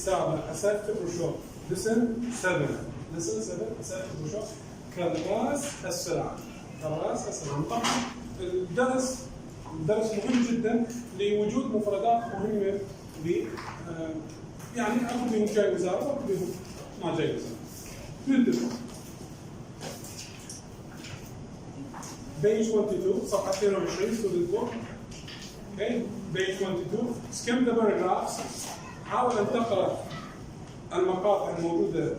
السابع اسئلة البروشور. lesson 7 اسئلة البروشور كراس السلامة. كراس السلامة. طبعا الدرس مهم جدا لوجود مفردات مهمة يعني اكو بهم جاي وزارة واكو بهم ما جاي وزارة. نبدأ. page 22 صفحة 22 student book. Okay, page 22 skim the paragraphs. حاول أن تقرأ المقاطع الموجودة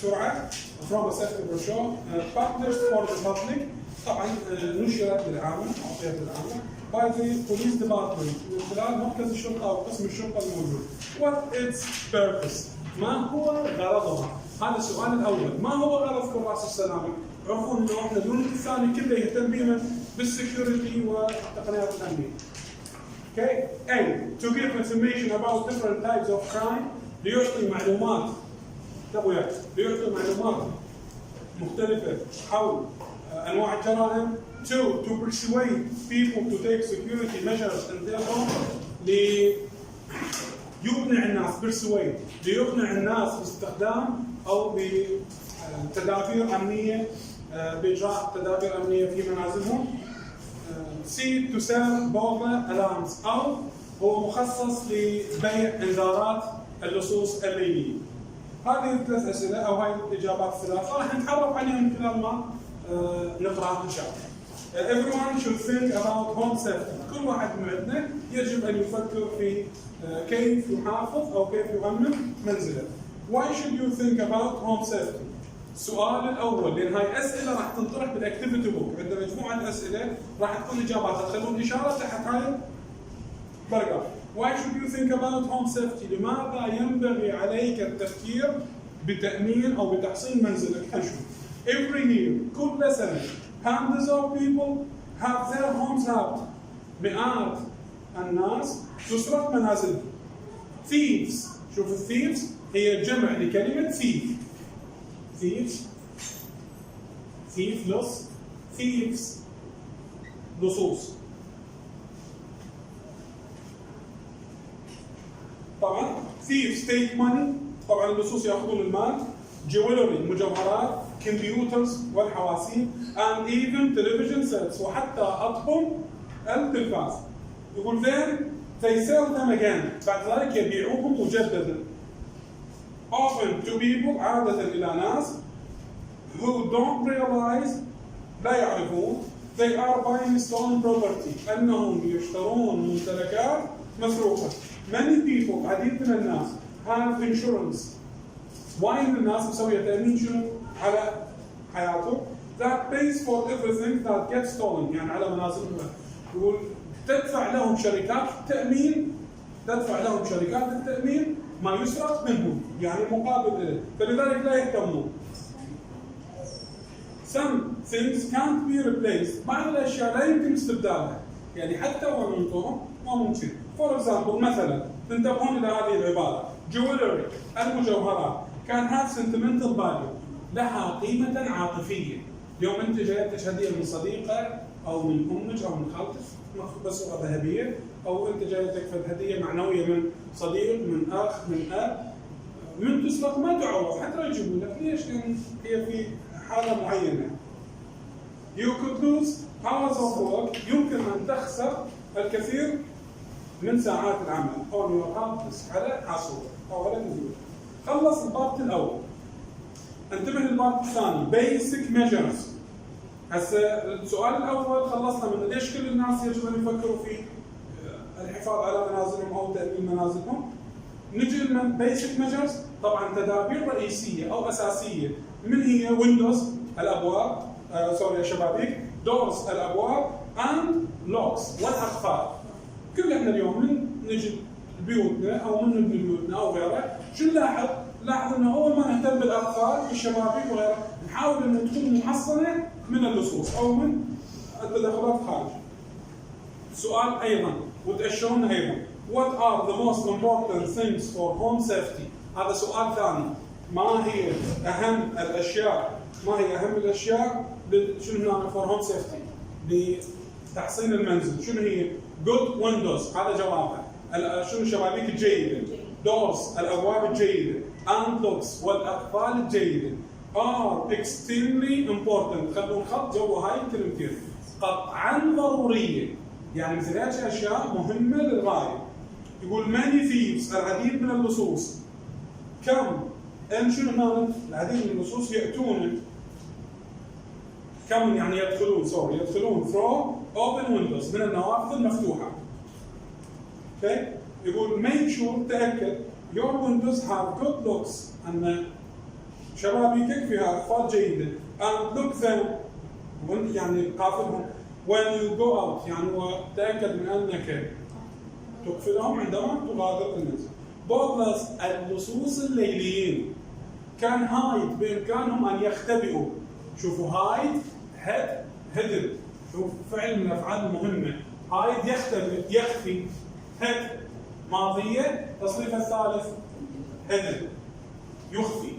بسرعة. from a second brochure published for the public. طبعا نشرت للعامة أعطيت للعامة by the police department من خلال مركز الشرطة أو قسم الشرطة الموجود. What its purpose؟ ما هو غرضها؟ هذا السؤال الأول. ما هو غرض كراس السلامة؟ عرفوا إنه إحنا اليونت الثاني كله يهتم بينا بالسكيورتي والتقنيات الأمنية. Okay. A. To give information about different types of crime. ليعطي معلومات. ليعطي معلومات مختلفة حول أنواع الجرائم. 2. To persuade people to take security measures in their home. ليقنع الناس persuade. ليقنع الناس باستخدام أو بتدابير أمنية بإجراء تدابير أمنية في منازلهم. C. To sell burglar alarms أو هو مخصص لبيع إنذارات اللصوص الليلية. هذه الثلاث أسئلة أو هاي الإجابات الثلاثة راح نتعرف عليها من خلال ما نقرأ إن شاء الله. Everyone should think about home safety. كل واحد من عندنا يجب أن يفكر في كيف يحافظ أو كيف يؤمن منزله. Why should you think about home safety؟ السؤال الأول لأن هاي أسئلة راح تنطرح بالأكتيفيتي بوك. عندنا مجموعة أسئلة راح تكون إجاباتها. تخلون إشارة تحت هاي الباراجراف. Why should you think about home safety؟ لماذا ينبغي عليك التفكير بتأمين أو بتحصين منزلك؟ Every year كل سنة hundreds of people have their homes robbed. مئات الناس تسرق منازلهم. Thieves. شوف الثيفز هي جمع لكلمة thief. thief لص. thieves لصوص. طبعا thieves take money. طبعا اللصوص ياخذون المال. jewelry مجوهرات. computers والحواسيب. and even television sets وحتى أطقم التلفاز. يقول then they sell them again. بعد ذلك يبيعوهم مجددا. often to people عادة إلى ناس who don't realize لا يعرفون they are buying stolen property أنهم يشترون ممتلكات مسروقة. many people عديد من الناس have insurance. وايد من الناس مسوية تأمين شنو؟ على حياته that pays for everything that gets stolen يعني على منازلهم. يقول تدفع لهم شركات التأمين ما يسرق منهم يعني مقابل له فلذلك لا يهتمون. some things can't be replaced. بعض الأشياء لا يمكن استبدالها يعني حتى وإن نعطوهم ما ممكن. for example مثلا تنتبهون إلى هذه العبارة jewelry المجوهرات can have sentimental value لها قيمة عاطفية. اليوم أنت جايبتك هدية من صديقة أو من أمك أو من خالتك بصورة ذهبية أو أنت جايبتك هدية معنوية من صديق من أخ من أب من تسرق ما تعوض حتى يجيبوا لك. ليش؟ لأن هي في حالة معينة. You could lose hours of work. يمكن أن تخسر الكثير من ساعات العمل on your hard disk على حاسوبك أو على كمبيوتر. خلص البارت الأول. انتبه للبارت الثاني basic measures. هسه السؤال الأول خلصنا منه ليش كل الناس يجب أن يفكروا في الحفاظ على منازلهم أو تأمين منازلهم. نجي لمن basic measures. طبعا تدابير رئيسية أو أساسية من هي ويندوز الأبواب الشبابيك دورز الأبواب and locks والأقفال. كل احنا اليوم من نجي بيوتنا أو من نبني بيوتنا أو غيره شو نلاحظ؟ لاحظ انه اول ما نهتم بالاقفال بالشبابيك وغيره نحاول انه تكون محصنه من اللصوص او من التدخلات خارج. سؤال ايضا وتأشرون ايضا what are the most important things for home safety؟ هذا سؤال ثاني. ما هي اهم الاشياء شنو هنا for home safety لتحصين المنزل؟ شنو هي good windows؟ هذا جوابها. شنو الشبابيك الجيده؟ doors الأبواب الجيدة and looks والأقفال الجيدة are extremely important. خلونا نخط جوا هاي الكلمتين قطعا ضرورية، يعني مثل هيك أشياء مهمة للغاية. يقول many thieves العديد من اللصوص كم شنو هنا؟ العديد من اللصوص يأتون كم يعني يدخلون يدخلون through open windows من النوافذ المفتوحة. اوكي؟ يقول make sure تأكد your windows have good looks أن شبابيكك فيها أقفال جيدة and look them يعني قافلهم when you go out يعني وتأكد من أنك تقفلهم عندما تغادر المنزل. بودلس اللصوص الليليين كان هايد بإمكانهم أن يختبئوا. شوفوا هايد هدد شوف فعل من الأفعال المهمة. هايد يختبئ يخفي هد ماضية تصريف الثالث هدد يخفي.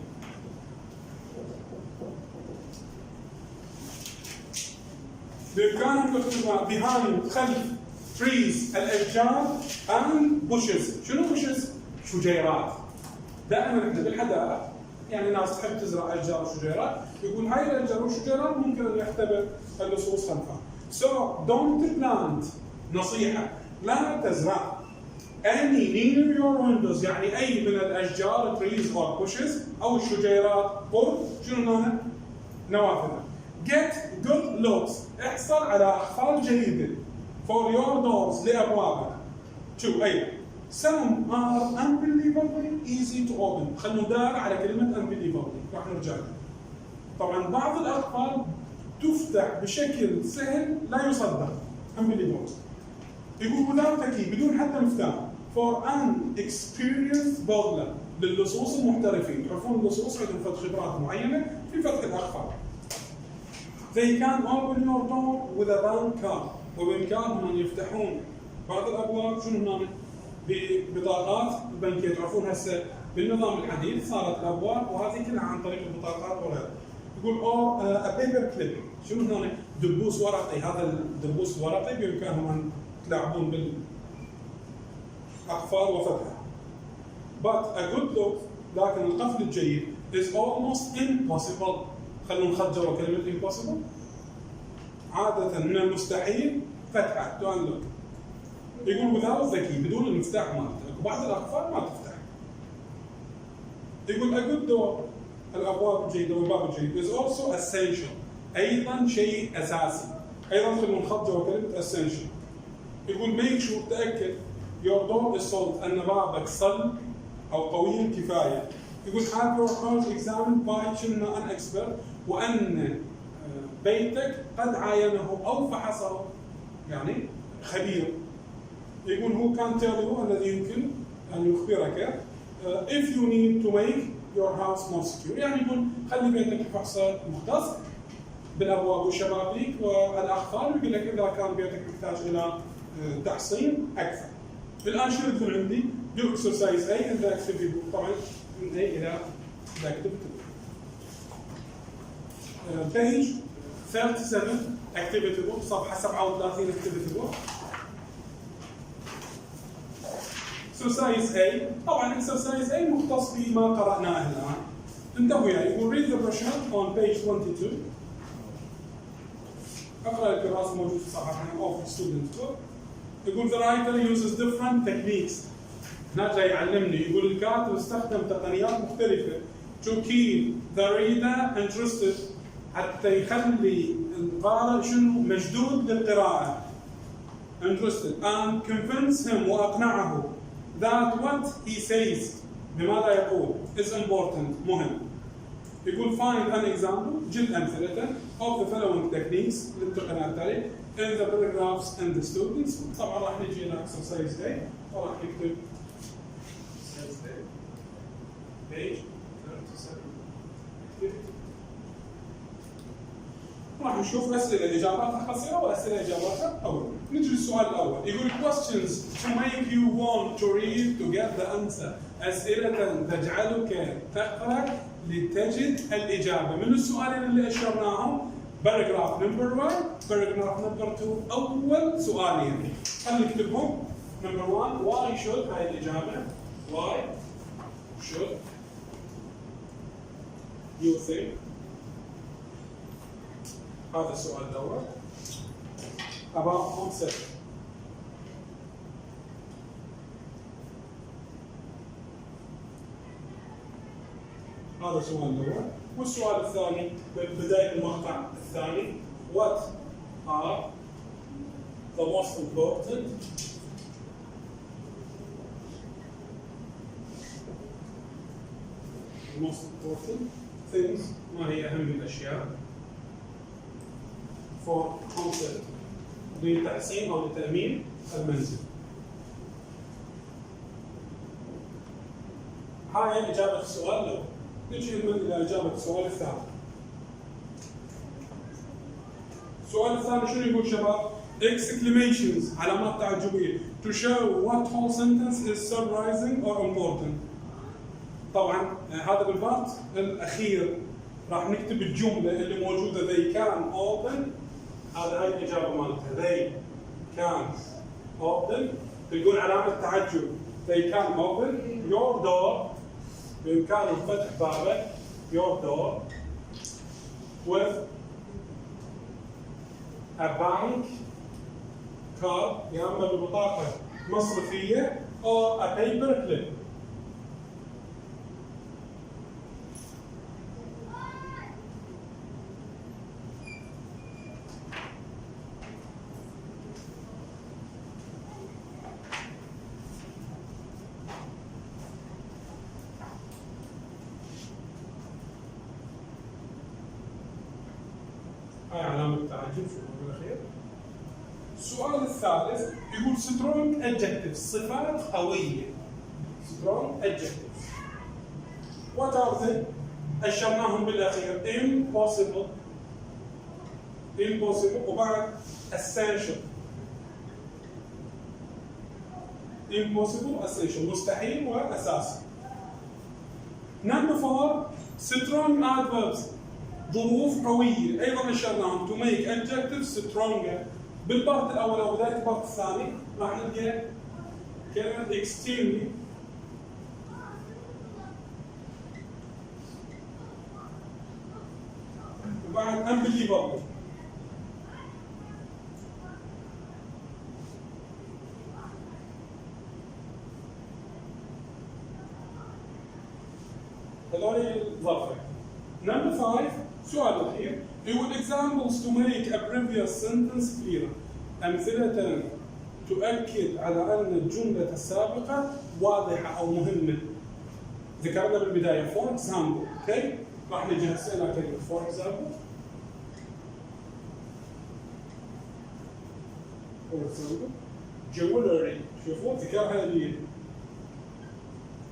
بإمكانهم يختبئوا behind خلف trees الأشجار and bushes. شنو bushes؟ شجيرات. دائما احنا بالحدائق يعني ناس تحب تزرع اشجار وشجيرات، يقول هاي الاشجار والشجيرات ممكن ان يختبئ اللصوص خلفها. So don't plant نصيحة لا تزرع any near your windows يعني اي من الاشجار trees or bushes او الشجيرات or شنو هنا؟ نوافذ. Get good looks احصل على اقفال جيدة for your doors لابوابك. شوف ايضا some are unbelievably easy to open. خلينا ندار على كلمة unbelievably راح نرجع لها. طبعا بعض الأقفال تفتح بشكل سهل لا يصدق unbelievable. يقول without key بدون حتى مفتاح for an experienced burglar للصوص المحترفين. تعرفون اللصوص عندهم خبرات معينة في فتح الأقفال. They can open your door with a bank card. وبإمكانهم أن يفتحون بعض الأبواب شنو هنا؟ ببطاقات البنكيه. تعرفون هسه بالنظام الحديث صارت الابواب وهذه كلها عن طريق البطاقات وغيرها. يقول او بيبر كليب شنو هنا؟ دبوس ورقي. هذا الدبوس الورقي بامكانهم ان يتلاعبون بالاقفال وفتحها. But a good look لكن القفل الجيد is almost impossible. خلونا نخرج جوا كلمه impossible. عاده من المستحيل فتحها to unlock. يقول without the key بدون المفتاح مالتك وبعض الأقفال ما تفتح. يقول a good door الأبواب الجيدة والباب الجيد is also essential أيضا شيء أساسي. أيضا خلونا نخط جوا كلمة essential. يقول make sure تأكد your door is solid أن بابك صلب أو قوي كفاية. يقول have your house examined by an expert وأن بيتك قد عاينه أو فحصه يعني خبير. يقول هو كان تيلو الذي يمكن أن يخبرك if you need to make your house more secure. يعني يقول خلي بيتك فحص مختص بالأبواب والشبابيك والأقفال ويقول لك إذا كان بيتك يحتاج إلى تحصين أكثر. الآن شو يكون عندي؟ do exercise A and the activity book. طبعا من A إلى the activity book. page 37 activity book صفحة 37 activity book. exercise A طبعا exercise A مختص بما قرأناه الآن. انتبهوا وياي. يقول read the brochure on page 22. اقرأ الكراس موجود في صفحة of student book. يقول the writer uses different techniques. هنا جاي يعلمني. يقول الكاتب استخدم تقنيات مختلفة to keep the reader interested حتى يخلي القارئ شنو مشدود للقراءة interested and convince him وأقنعه that what he says بماذا يقول is important مهم. يقول find an example جد أمثلة of the following techniques للتقنية التالية in the paragraphs and the students. طبعا راح نجي إلى exercise A وراح نكتب exercise A page 37 راح نشوف أسئلة إجاباتها قصيرة وأسئلة إجاباتها طويلة. نجي للسؤال الأول. يقول questions to make you want to read to get the answer. أسئلة تجعلك تقرأ لتجد الإجابة. من السؤالين اللي أشرناهم paragraph number 1 paragraph number 2 أول سؤالين. خلينا نكتبهم. number 1 why should هاي الإجابة why should you think هذا السؤال الأول about concept. هذا السؤال الأول. والسؤال الثاني بداية المقطع الثاني what are the most important things ما هي أهم الأشياء for concept لتحسين أو لتأمين المنزل. هاي إجابة السؤال الأول. نجي إلى إجابة السؤال الثاني. السؤال الثاني شنو يقول شباب؟ exclamations علامات تعجبية to show what whole sentence is surprising or important. طبعا هذا بالبارت الأخير راح نكتب الجملة اللي موجودة they can open. هذا هاي الإجابة مالتها they can open. تلقون علامة تعجب they can open your door. بإمكانهم فتح بابك your door with a bank card يا اما ببطاقه مصرفيه or a paper clip. هاي علامة تعجب في الأخير. السؤال الثالث يقول strong adjectives صفات قوية. strong adjectives. What are they؟ أشرناهم بالأخير impossible وبعد essential. impossible essential مستحيل وأساسي. Number 4 strong adverbs ظروف قوية أيضا أشرناهم to make adjectives stronger. بالبارت الأول أو بداية البارت الثاني راح نلقى كلمة extremely وبعد unbelievable. هذول الظرفين. Number 5 سؤال الأخير يقول examples to make a previous sentence clearer. أمثلة تؤكد على أن الجملة السابقة واضحة أو مهمة. ذكرنا بالبداية for example. okay راح نجي هسه إلى كلمة for example. jewelry شوفوا ذكرها لي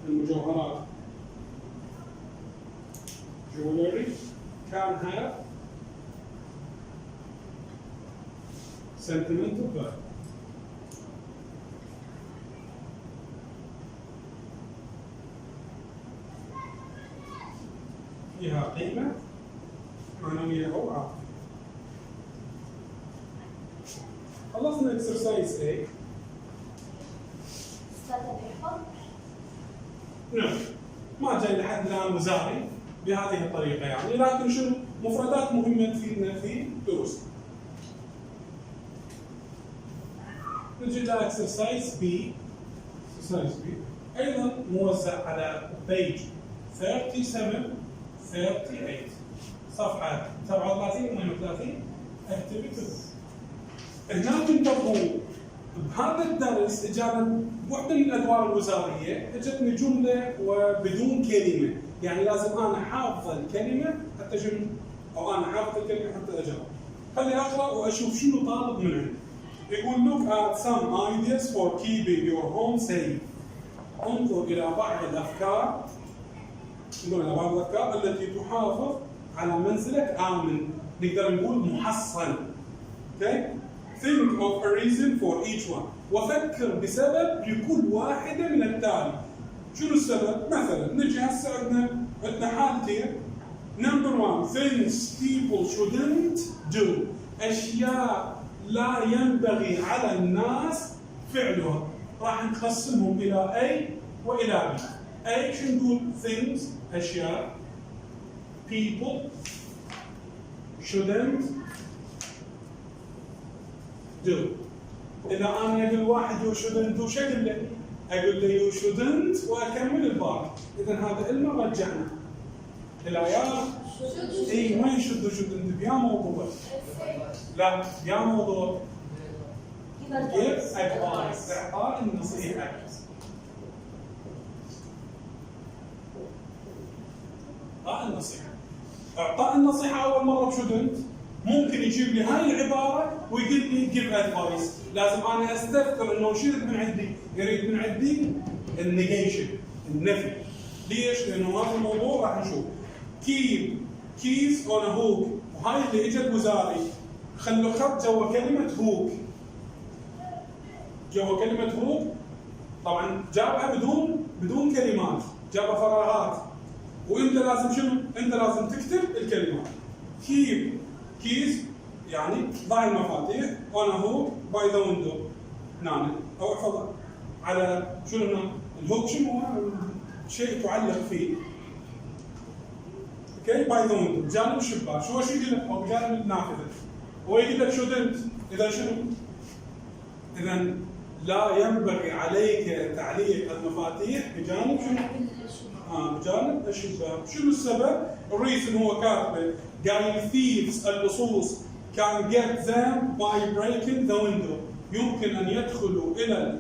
المجوهرات. jewelry can have sentimental value. فيها قيمة معنوية أو عاطفية. خلصنا exercise A. نعم ما جاي لحد الآن وزاري بهذه الطريقة يعني، لكن شنو مفردات مهمة تفيدنا في دروسنا. نجي إلى exercise B. exercise B أيضا موزع على page 37 38 صفحة 37 و 38 activities. هنا تنتبهوا بهذا الدرس اجانا واحدة من الادوار الوزارية اجتني جملة وبدون كلمة، يعني لازم انا حافظ الكلمة حتى شنو او انا حافظ الكلمة حتى اجاوب. خلي اقرا واشوف شنو طالب من عندي. يقول look at some ideas for keeping your home safe. انظر الى بعض الافكار التي تحافظ على منزلك آمن. نقدر نقول محصن. Okay? Think of a reason for each one. وفكر بسبب لكل واحدة من التالي. شنو السبب؟ مثلا نجي هسه عندنا حالتين. Number 1 things people shouldn't do. أشياء لا ينبغي على الناس فعلها. راح نقسمهم إلى A والى بي. اي شو نقول؟ things اشياء people shouldn't do. اذا انا اقول واحد يو shouldn't do شو اقول له؟ اقول له يو shouldn't واكمل الباقي. اذا هذا الما رجعنا الى يا اي وين shouldn't بيا موضوع. لا يا موضوع give advice اعطاء النصيحه. اعطاء النصيحه. اعطاء النصيحه اول مره بشودنت ممكن يجيب لي هاي العباره ويقول لي give advice. لازم انا استذكر انه شو يريد من عندي؟ يريد من عندي النيجيشن، النفي. ليش؟ لانه هذا الموضوع راح نشوف. keep keys on a hook، وهاي اللي اجت وزاري خلوا خط جوا كلمه هوك. جوا كلمه هوك طبعا جابها بدون كلمات، جابها فراغات. وانت لازم شنو؟ انت لازم تكتب الكلمات. keep keys يعني ضع المفاتيح on a hook by the window. نعم او احفظ على شنو هنا؟ الهوك شنو هو؟ شيء تعلق فيه. اوكي باي ذا ويندو بجانب الشباك. شو يقول لك؟ او بجانب النافذه. هو يقول لك شودنت. اذا شنو؟ اذا لا ينبغي عليك تعليق المفاتيح بجانب شنو؟ بجانب الشباك. شنو السبب؟ الريزن هو كاتبه قال الثيفز اللصوص can get them by breaking the window. يمكن ان يدخلوا الى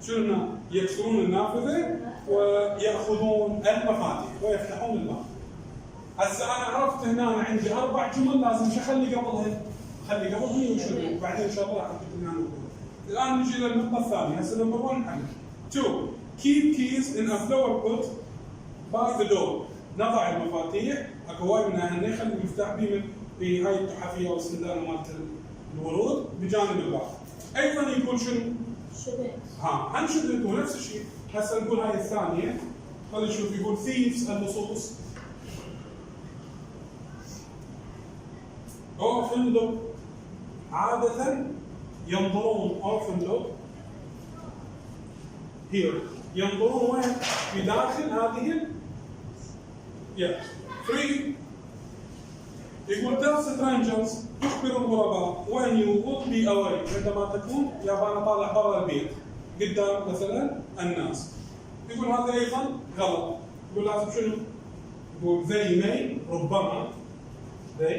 شنو؟ يكسرون النافذه وياخذون المفاتيح ويفتحون الباب. هسه انا عرفت هنا أنا عندي 4 جمل لازم شو اخلي قبلها؟ اخلي قبلها وشنو؟ بعدين ان شاء الله راح اكتب لنا نقول. الان نجي للنقطه الثانيه. هسه نمبر 1 نحل. 2 keep keys in a flower pot by the door. نضع المفاتيح اكو وايد منها هنا خلي المفتاح في هاي التحفيه او الصندانه مالت الورود بجانب الباب. ايضا يقول شنو؟ هنشد هو نفس الشيء. هسه نقول هاي الثانيه. خلينا نشوف. يقول thieves اللصوص often look عادة ينظرون often look here. ينظرون وين؟ في داخل هذه free. يقول tell strangers تخبر الغرباء when you would be away عندما تكون يابانا طالع برا البيت قدام مثلا الناس. يقول هذا ايضا غلط. يقول لازم شنو؟ يقول they may ربما they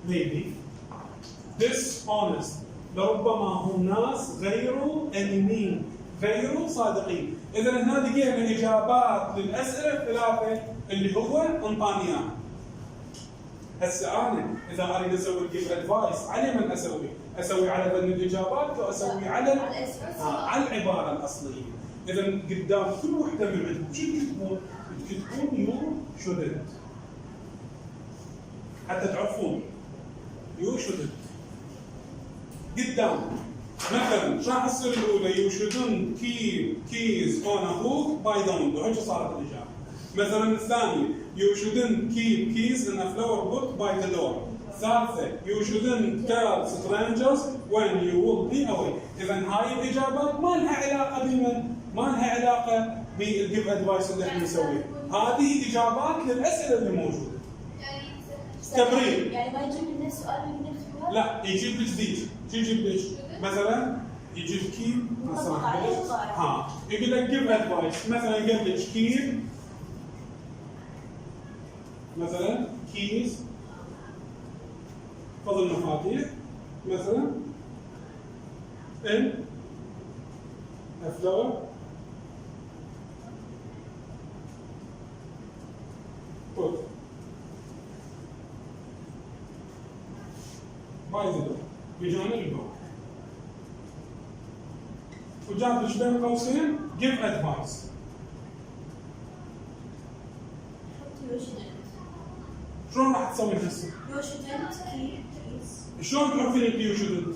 maybe dishonest لربما هم ناس غير امينين غير صادقين. اذا هنا لقينا اجابات للاسئله الثلاثه اللي هو انطاني اياها. هسه انا اذا اريد اسوي الجيف ادفايس على من اسوي؟ اسوي على بني الاجابات واسوي على العباره الاصليه. اذا قدام كل وحده من عندكم شو تكتبون؟ تكتبون يو شودنت حتى تعرفون يو شودنت قدام. مثلا شو راح تصير الاولى؟ يو شودنت كيب كيز اون ا هوك باي ذا ويندو. هيك صارت الاجابه. مثلا الثانيه you shouldn't keep keys in a flower pot by the door. ثالثة you shouldn't tell strangers when you will be away. إذا هاي الإجابات ما لها علاقة بمن؟ ما لها علاقة بالجيف أدفايس اللي احنا نسويه. هذه إجابات للأسئلة اللي موجودة. تبرير. يعني ما يجيب لنا سؤال من الاختبار؟ لا يجيب لك جديد. شو يجيب لك؟ مثلا يجيب كيب يقول لك جيف أدفايس. مثلا قال لك كيب مثلا كيز فضل المفاتيح مثلا ان افلور بوت باي ذا دور بجانب الباب. وجاب لك بين قوسين جيف ادفايس. شلون راح تسوي هسه؟ يو شودنت كيب كيز. شلون تعرفين انت يو شودنت؟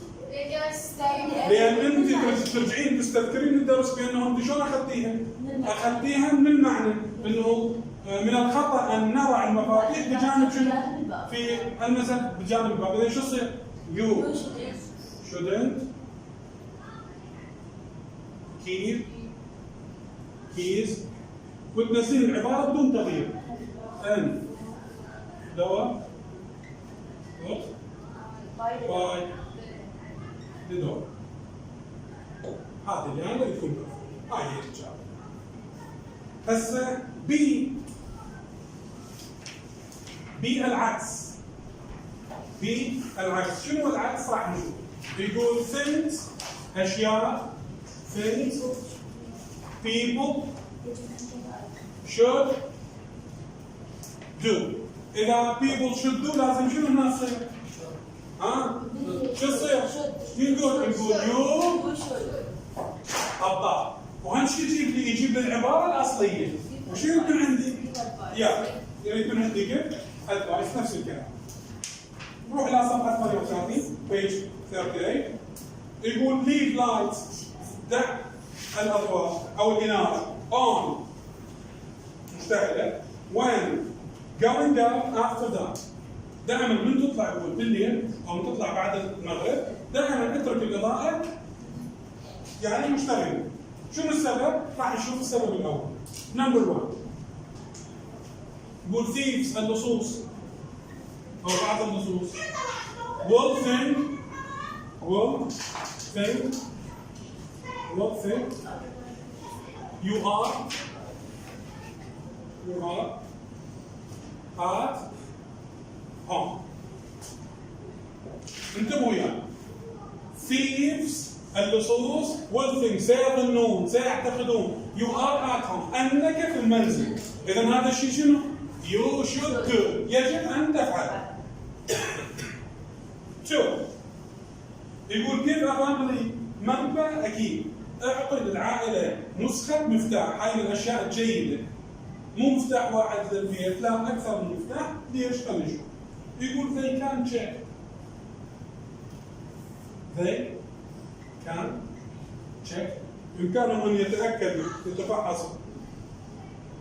لان انت ترجعين تستذكرين الدرس بانه انت شلون اخذتيها؟ اخذتيها من المعنى انه من الخطا ان نضع المفاتيح بجانب شنو؟ في المثل بجانب الباب. اذا شو يصير؟ يو شودنت كي كيز، وتنزلين العبارة بدون تغيير. ان دواء باي لدور. هذه اللي أنا يكون هاي هي الإجابة. هسه بي العكس. بي العكس، شنو العكس؟ راح نشوف. يقول things أشياء، things people should do. إذا people should do لازم شنو هنا تصير؟ ها؟ شو تصير؟ يقول يو الضاد، وهم شو يجيب لي؟ يجيب لي العبارة الأصلية. وشو يكون عندي؟ يكون عندي كيف؟ advice نفس الكلام. نروح إلى صفحة 38 page 38. يقول leave lights، دع الأضواء أو الإنارة on مشتعلة when going down after dark. دائما من تطلع بالليل أو من تطلع بعد المغرب دائما اترك الإضاءة يعني مشتغلة. شنو السبب؟ راح نشوف السبب الأول. نمبر 1 يقول thieves اللصوص أو بعض اللصوص will think you are at home. انتبهوا وياي. thieves اللصوص will think سيظنون سيعتقدون you are at home أنك في المنزل. إذا هذا الشيء شنو؟ you should do، يجب أن تفعل. 2 يقول give a family member أكيد، اعطي للعائلة نسخة مفتاح. هاي من الأشياء الجيدة، مو مفتاح واحد للبيت، لا أكثر من مفتاح. ليش؟ خلينا نشوف. يقول they can check بإمكانهم أن يتأكدوا يتفحصوا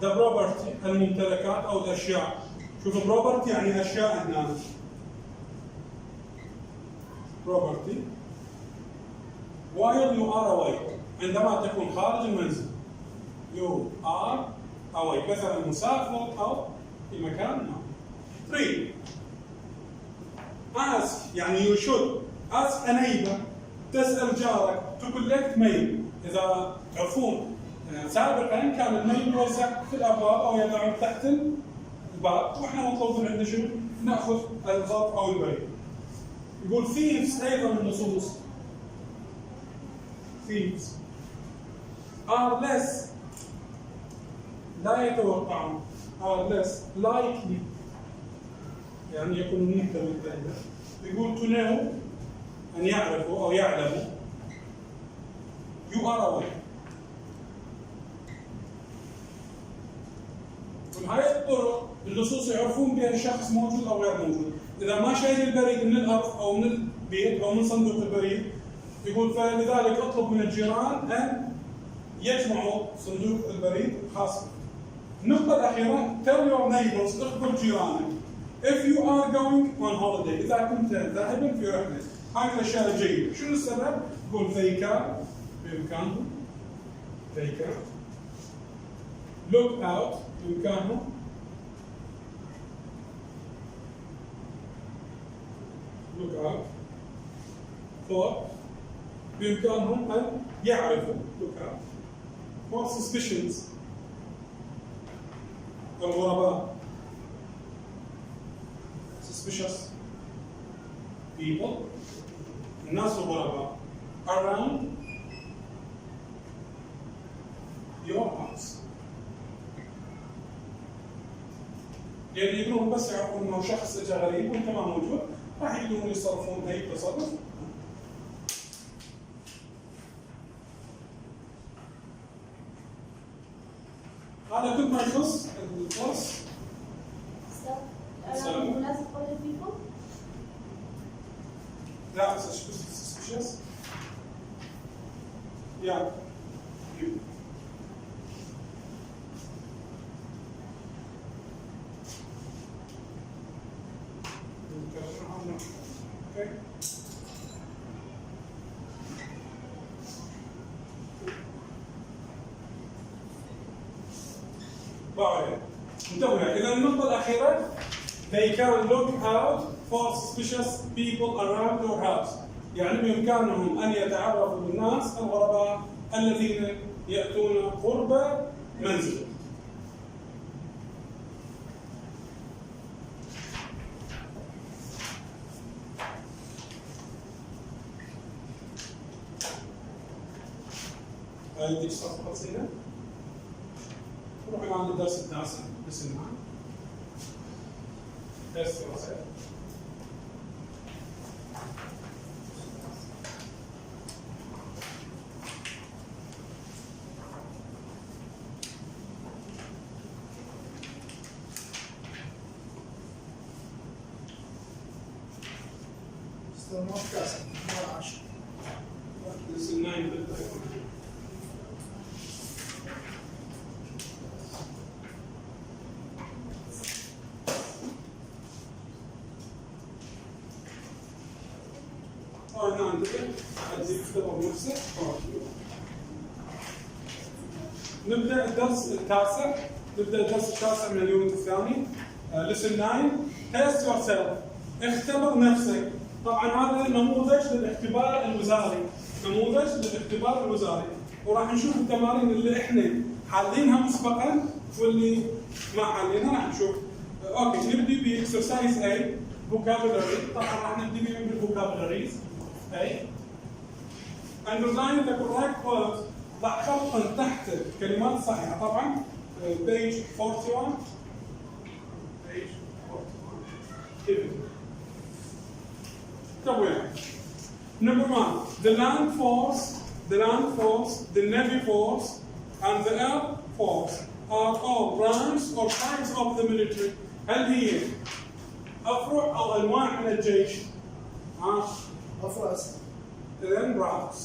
the property الممتلكات أو الأشياء. شوف property يعني أشياء هنا. property while you are away، عندما تكون خارج المنزل. you are away، مثلا مسافر أو في مكان ما. 3 ask يعني you should ask a neighbor، تسأل جارك to collect mail. إذا تعرفون سابقا كان الميل يوزع في الأبواب أو يضعون تحت الباب، وإحنا مطلوب عندنا شنو؟ نأخذ الظرف أو البريد. يقول thieves أيضا اللصوص thieves are less لا يتوقعون are less likely يعني يكون محتمل دائما. يقول to know أن يعرفوا أو يعلموا you are aware. هاي الطرق اللصوص يعرفون بها الشخص موجود أو غير موجود. إذا ما شايل البريد من الأرض أو من البيت أو من صندوق البريد، يقول فلذلك اطلب من الجيران أن يجمعوا صندوق البريد الخاص. النقطة الأخيرة tell your neighbors، اخبر جيرانك if you are going on holiday، إذا كنت ذاهبا في رحلة. هاي الأشياء الجيدة. شنو السبب؟ يقول they can بإمكانهم they can look out بإمكانهم look out for بإمكانهم أن يعرفوا look out for suspicions الغرباء suspicious people الناس الغرباء around your house. يعني يقولون بس يعرفون انه شخص اجى غريب وانت ما موجود، راح يقدرون يتصرفون اي تصرف. هذا كل ما يخص الدرس. مناسب قول فيكم؟ لا suspicious. Yeah. Okay. انتبهوا. إذا النقطة الأخيرة they can look out for suspicious people around your house. يعني بإمكانهم أن يتعرفوا بالناس الغرباء الذين يأتون قرب منزلك. أديك صفحة قصيرة. نروح معنا الدرس التاسع بسم الله. درس التاسع. العاشر. درس الناين. هنا عندك عايزين تختبر بنفسك. نبدأ الدرس التاسع. من اليوم الثاني. lesson 9 test yourself. اختبر نفسك. طبعا هذا نموذج للاختبار الوزاري. وراح نشوف التمارين اللي احنا حالينها مسبقا واللي ما حالينها راح نشوف. اوكي نبدي باكسرسايز A vocabulary. طبعا راح نبدي بالفوكابولاريز. أي underline the correct words. ضع خطا تحت الكلمات الصحيحة. طبعا page 41. طب وين؟ Number 1 the land force, the navy force and the air force are all branches or types of the military. هل هي أفرع أو أنواع من الجيش؟ أفرس. Then branches.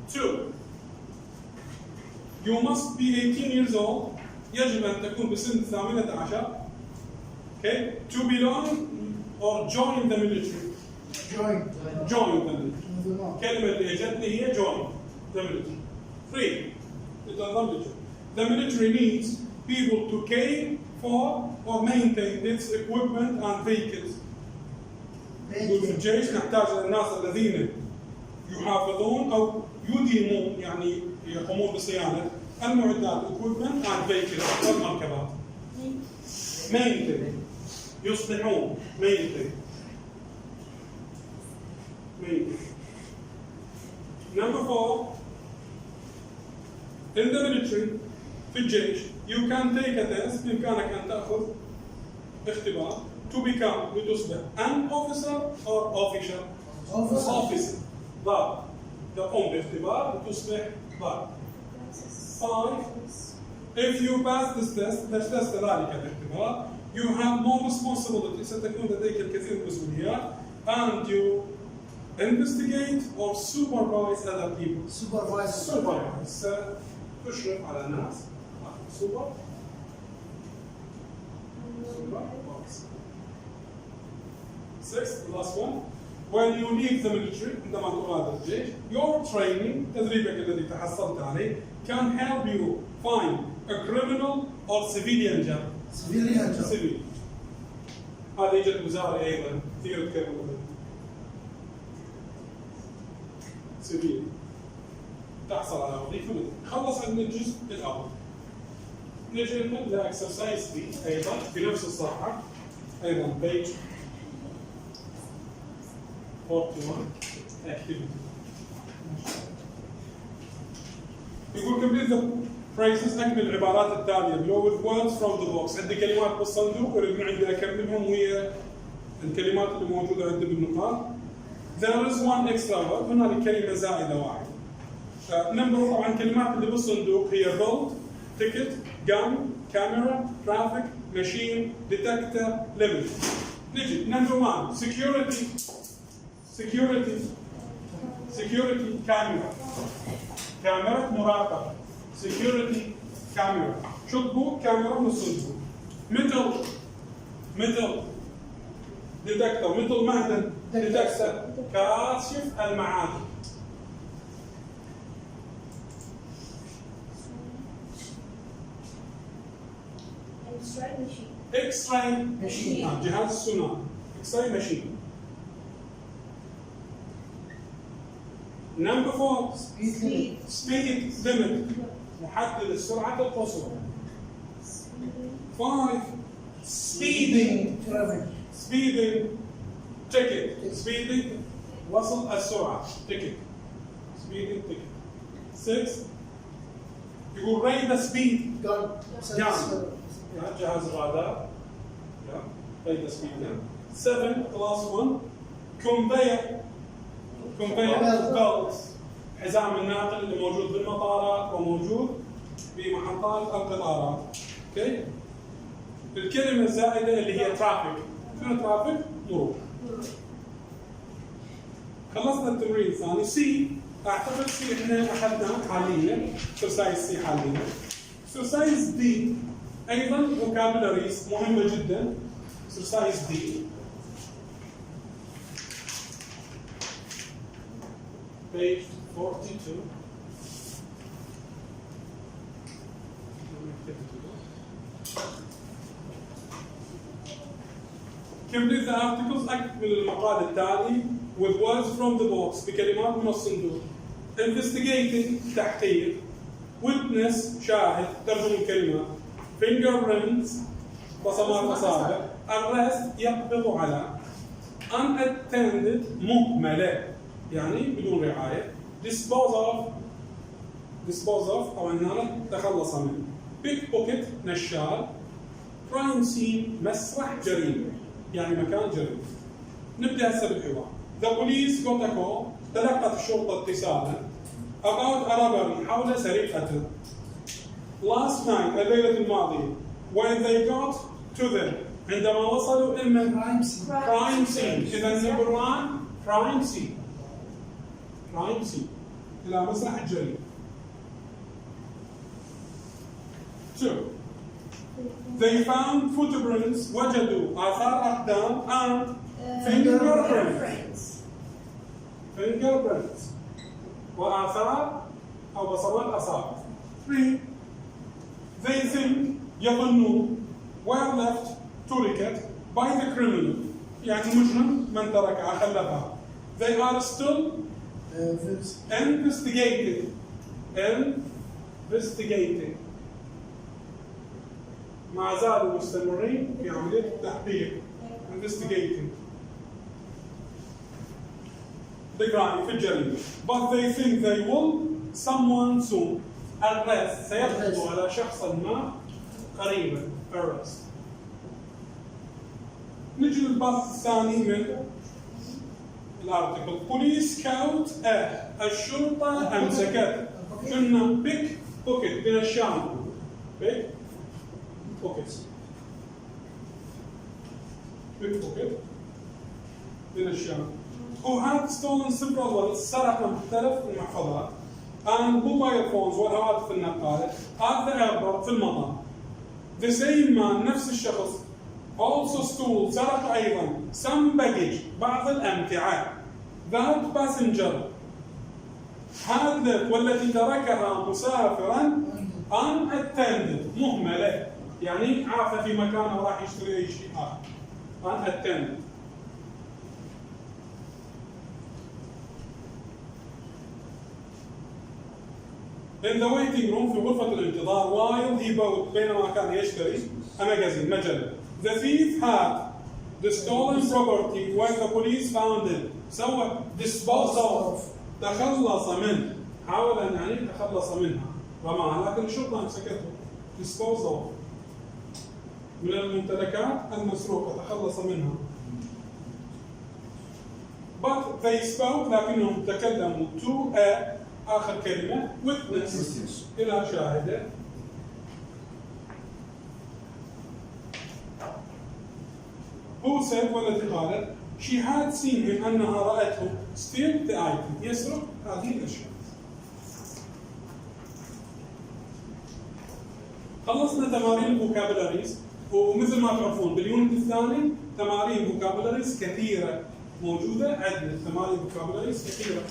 2 you must be 18 years old. يجب أن تكون بسن 18. Okay, to belong or join the military. Join the military. كلمة اللي جتني هي join the military. 3 the military needs people to care for or maintain its equipment and vehicles. في الجيش نحتاج الناس الذين يحافظون أو يديمون يعني يقومون بصيانة المعدات equipment and vehicles والمركبات. maintain يصلحون maintain. Number 4 in the military في الجيش you can take a test. بإمكانك أن تأخذ اختبار to become لتصبح an officer or officer. officer ضابط. تقوم باختبار لتصبح ضابط. 5 if you pass this test تجتاز ذلك الاختبار you have more responsibility. ستكون لديك الكثير من المسؤوليات and you investigate or supervise other people. supervise تشرف على الناس. supervise. 6 the last one when you leave the military عندما تغادر الجيش your training تدريبك الذي تحصلت عليه can help you find a criminal or civilian job. civilian. هذا يجي الوزارة أيضا كثير تكلموا civilian تحصل على وظيفة. خلص عندنا الجزء الأول. نجي لإكسرسايز بي أيضا بنفس الصفحة أيضا page 41 activity. يقول complete the phrases. أكمل العبارات التالية below with words from the box. عندي كلمات بالصندوق وأريد من عندي أكملهم ويا الكلمات اللي موجودة عندي بالنقاط. There is one extra word. هنالك كلمة زائدة واحد. نمبر طبعا الكلمات اللي بالصندوق هي build, ticket, gun, camera, traffic, machine, detector, limit. نجي نمبر 1 security كاميرا مراقبة. security كاميرا. شطبوا كاميرا من الصندوق. middle detector مثل معدن detector كاشف المعادن. X-ray Machine. جهاز السونار. X-ray machine. Number 4 speed limit محدد السرعة القصوى. 5 speeding ticket وصل السرعة ticket speeding ticket. 6 يقول rate the speed جهاز الرادار rate the speed gun. 7 class 1 conveyor belt حزام الناقل اللي موجود بالمطارات وموجود بمحطات القطارات. اوكي. الكلمة الزائدة اللي هي ترافيك. شنو ترافيك؟ مرور. خلصنا التمرين الثاني. سي اعتقد سي احنا اخذناه حاليا. اكسرسايز سي حاليا. اكسرسايز دي ايضا vocabularies مهمة جدا. اكسرسايز دي page 42. Complete the articles أكمل المقال التالي with words from the box بكلمات من الصندوق. Investigating تحقيق. Witness شاهد ترجم الكلمات. Fingerprints بصمات أصابع. Arrest يقبض على. Unattended مهملة يعني بدون رعاية. dispose of أو أنها تخلص منه. pickpocket نشال. crime scene مسرح جريمة يعني مكان جريمة. نبدأ هسه بالحوار. The police got a call تلقت الشرطة اتصالا about a robbery حول سرقة. Last night الليلة الماضية when they got to them عندما وصلوا إلى crime scene. إذا number 1 crime scene إلى مسرح الجريمة. 2 they found footprints وجدوا آثار أقدام and fingerprints وآثار أو بصمات أصابع. 3 they think يظنون were left تركت by the criminal يعني المجرم من تركها خلفها. they are still investigating ما زالوا مستمرين في عملية التحقيق. investigating the crime في الجريمة. but they think they will someone soon arrest سيقبضوا على شخص ما قريبا. arrest. نجي للباص الثاني من الارتكل. police caught الشرطة أمسكت. قلنا بيك بوكيت من الشام. بيك بوكيت من الشام. who had stolen several wallets سرق مختلف المحفظات and mobile phones والهواتف النقالة at the airport في المطار. the same man نفس الشخص also stole سرق أيضا some baggage بعض الأمتعة. that passenger had left والتي تركها مسافرا unattended مهملة يعني عاف في مكان وراح يشتري أي شيء آخر. unattended. in the waiting room في غرفة الانتظار while he bought بينما كان يشتري مجلة. the thief had the stolen property when the police found it. سوى dispose of تخلص منه. حاول أن يعني تخلص منها رماها لكن الشرطة مسكته. dispose of من الممتلكات المسروقة تخلص منها. but they spoke لكنهم تكلموا to a آخر كلمة witness إلى شاهدة. who said والتي قالت she had seen him أنها رأته steal the item يسرق هذه الأشياء. خلصنا تمارين vocabularies ومثل ما تعرفون باليونت الثاني تمارين vocabularies كثيرة موجودة عندنا تمارين vocabularies كثيرة.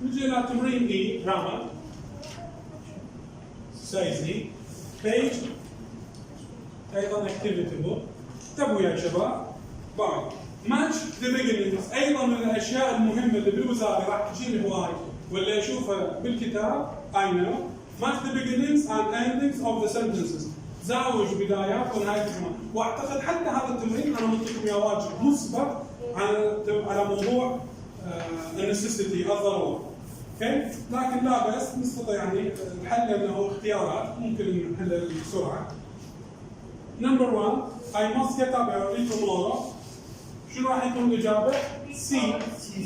نجي إلى تمرين إي جرامر سايز إي بيج أيضا اكتيفيتي بوك. انتبهوا يا شباب باي ماتش ذا بيجنينجز أيضا من الأشياء المهمة اللي بالوزارة راح تجيني هواي ولا أشوفها بالكتاب I know match the beginnings and endings of the sentences. زاوج بدايات ونهاية الجمل. واعتقد حتى هذا التمرين انا منطيكم اياه واجب مسبق على موضوع النسيستي الضروره. اوكي؟ لكن لا بأس نستطيع يعني الحل لانه اختيارات ممكن نحلها بسرعه. نمبر 1 I must get up early tomorrow. شنو راح يكون الاجابه؟ C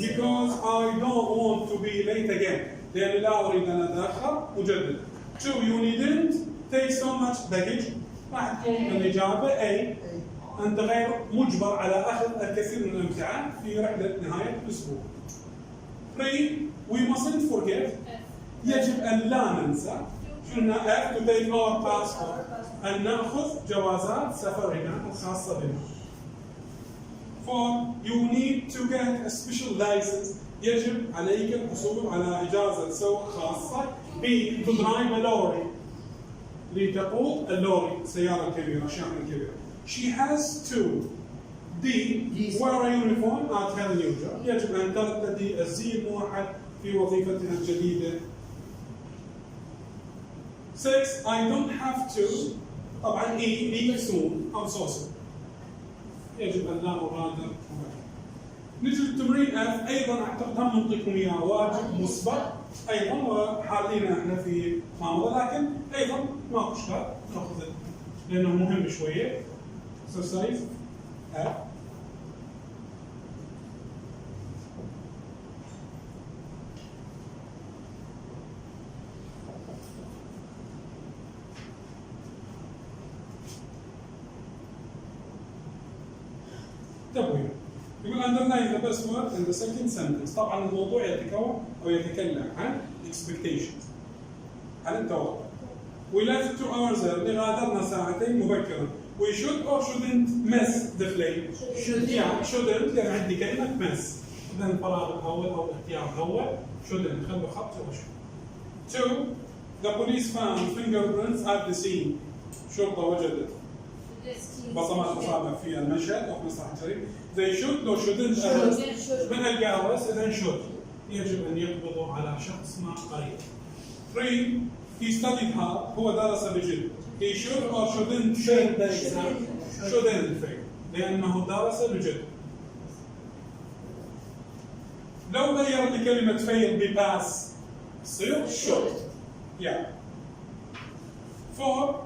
because I don't want to be late again. لاني لا اريد ان اتاخر مجددا. 2 you needn't take so much baggage. راح تكون الإجابة A. أنت غير مجبر على أخذ الكثير من الأمتعة في رحلة نهاية الأسبوع. 3 we mustn't forget. يجب أن لا ننسى. شنو F to take our passport. أن نأخذ جوازات سفرنا الخاصة بنا. 4 you need to get a special license. يجب عليك الحصول على إجازة سوق خاصة. B to drive a lorry. لتقود اللوري السيارة الكبيرة الشاحنة الكبيرة. She has to D wear a uniform at her new job. يجب أن ترتدي الزي الموحد في وظيفتها الجديدة. 6 I don't have to. طبعا E leave soon أو so soon. يجب أن لا أغادر. نجي للتمرين F أيضا أعتقد هم نعطيكم إياه واجب مسبق أيضا وحالينا احنا في ما مضى لكن أيضا ماكو إشكال ناخذه لأنه مهم شوية. exercise F تبويب. يقول underline the best word in the second sentence. طبعا الموضوع يتكون أو يتكلم عن expectations عن التوقع. We left 2 hours early. غادرنا ساعتين مبكرا. We should or shouldn't miss the plane. يعني shouldn't يعني عندي كلمة miss. إذا الفراغ الأول أو الاختيار الأول shouldn't خلوا خط وشو. 2 the police found fingerprints at the scene. شرطة وجدت بصمات أصابع في المشهد أو في مسرح الجريمة. They should or shouldn't arrest. من الجاوز إذا should. يجب أن يقبضوا على شخص ما قريب. 3 he studied hard. هو درس بجد. He should or shouldn't fail the exam. Shouldn't fail لأنه درس بجد. لو غير لي كلمة fail بpass تصير should. Yeah. 4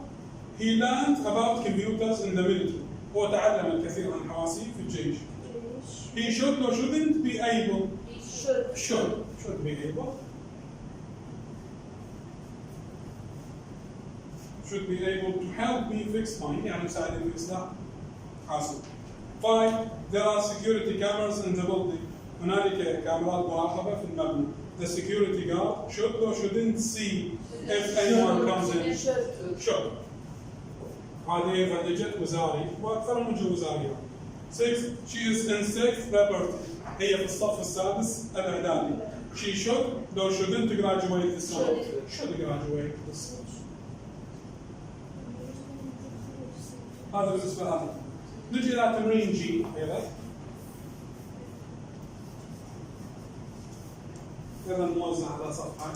he learned about computers in the military. هو تعلم الكثير عن حواسيب في الجيش. He should or shouldn't be able. Should be able. Should be able to help me fix mine. يعني يساعدني في إصلاح حاسوب. 5 there are security cameras in the building. هنالك كاميرات مراقبة في المبنى. The security guard should or shouldn't see if anyone comes in. Should. هذه أيضا إجت وزاري وأكثر من وجه وزاري. 6 she is in 6th preparatory. هي في الصف السادس الإعدادي. She should or shouldn't graduate this summer. Should graduate this summer. هذا بالنسبة لنا. نجي إلى تمرين جي أيضا. أيضا موزع على صفحة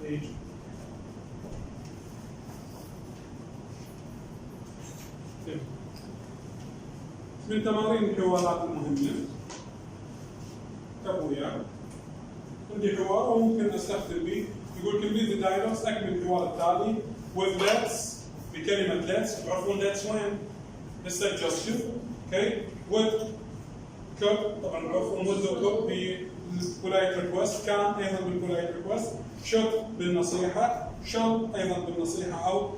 page. من تمارين الحوارات المهمة. تبويا. عندي حوار وممكن أستخدم به. يقول complete the dialogues. أكمل الحوار التالي with let's. بكلمة let's. تعرفون let's وين؟ السجستشن. okay. with could. طبعا تعرفون with could بالpolite request. كان أيضا بالpolite request. should بالنصيحة. shall أيضا بالنصيحة أو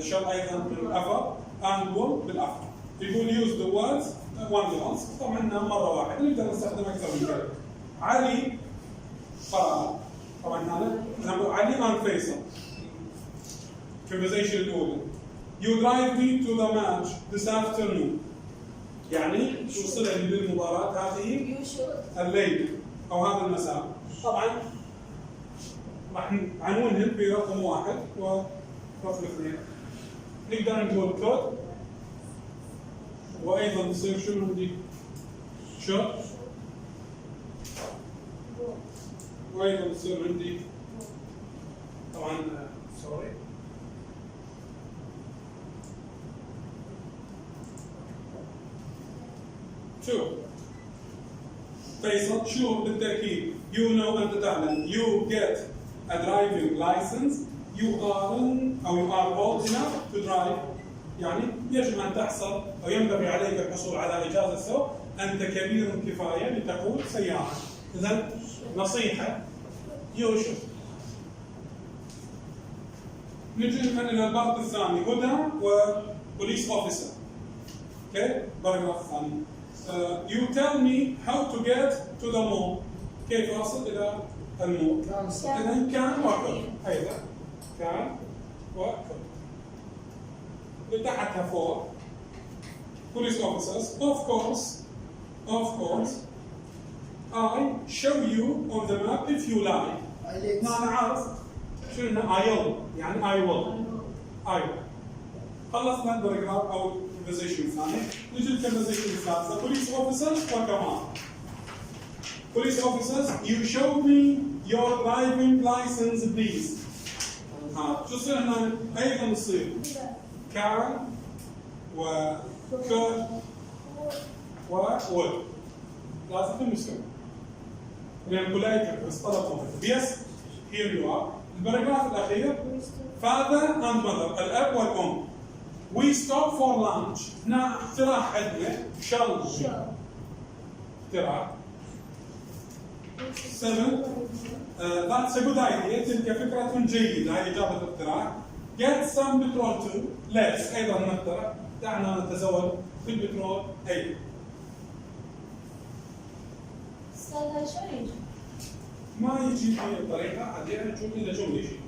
shall أيضا بالأفر. and will بالأفر. يقول use the words once. طبعا مرة واحدة نقدر نستخدم أكثر من كلمة. علي قرأ. طبعا هذا علي and فيصل. conversation الأولى. You drive me to the match this afternoon. يعني توصلني للمباراة هذه الليل أو هذا المساء. طبعا راح عنونهن برقم 1 ورقم 2. نقدر نقول كود، وايضا يصير شنو عندي؟ شو، وايضا يصير عندي طبعا سوري شو فيصل، شو بالتأكيد you know أنت تعلم you get a driving license you are أو you are old enough to drive، يعني يجب أن تحصل أو ينبغي عليك الحصول على إجازة سوق، أنت كبير كفاية لتقود سيارة. إذا نصيحة يوشف. نجي الآن إلى البارت الثاني، هدى وبوليس أوفيسر. أوكي، باراجراف الثاني. You tell me how to get to the mall. كيف أصل إلى المول؟ إذا كان وكل. أيضا كان وكل. اللي تحتها فوق. Police officers. Of course. I show you on the map if you like. أنا عارف شنو I will. خلصنا الباراجراف أو الكونفرزيشن الثاني، نجي للكونفرزيشن الثالثة. Police officers وكمان. Police officers, you show me your driving license please. شو يصير هنا؟ أيضا يصير كان وكل وول. لازم المسلم. لأن كلها بس طلب yes here you are. الباراجراف الأخير father and mother الأب والأم. We stop for lunch. هنا اقتراح عندنا shall اقتراح. 7 that's a good idea. تلك فكرة جيدة. هذه إجابة الاقتراح. Get some petrol too. Let's أيضا نقترح. دعنا نتزود بالبترول أيضا. استاذ شو يجي؟ ما يجي في الطريقة عادية، نشوف إذا جملة يجي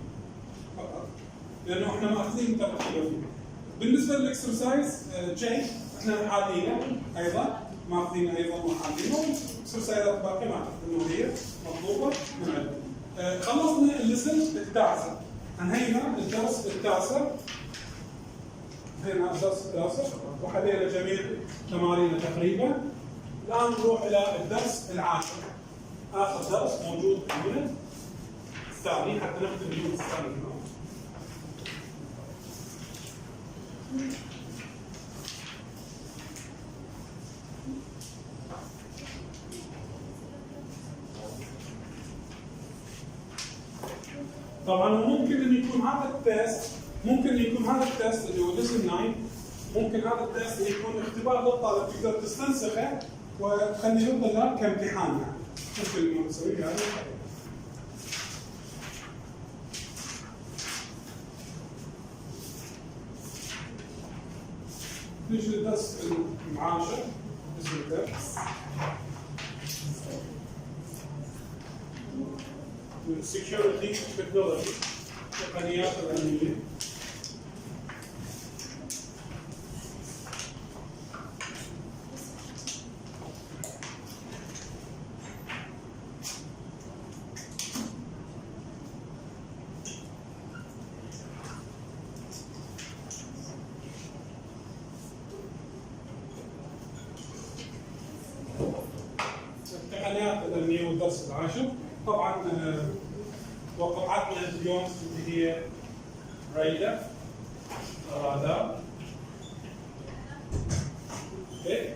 فقط، لأنه إحنا ماخذين ترتيبه فيه. بالنسبة للإكسرسايز جاي إحنا حاليا أيضا ماخذين أيضا وحاليا إكسرسايزات باقية ما أعتقد إنه هي مطلوبة من عندنا. خلصنا الليسن التاسع، انهينا الدرس التاسع. انهينا الدرس التاسع وحلينا جميع تمارين تقريبا. الآن نروح إلى الدرس العاشر، آخر درس موجود عندنا الثاني حتى نختم اليوم الثاني. طبعا ممكن ان يكون هذا التست، اللي هو ليسن 9، ممكن هذا التست يكون اختبار للطالب تقدر تستنسخه وتخليه يطلع كامتحان، يعني ممكن نسوي هذا الطريقه. نجي للدرس العاشر، اسم الدرس Security Technology، تقنيات الأمنية. التقنيات الأمنية والدرس العاشر. طبعا وقطعتنا اليوم اللي هي الراردار. اوكي،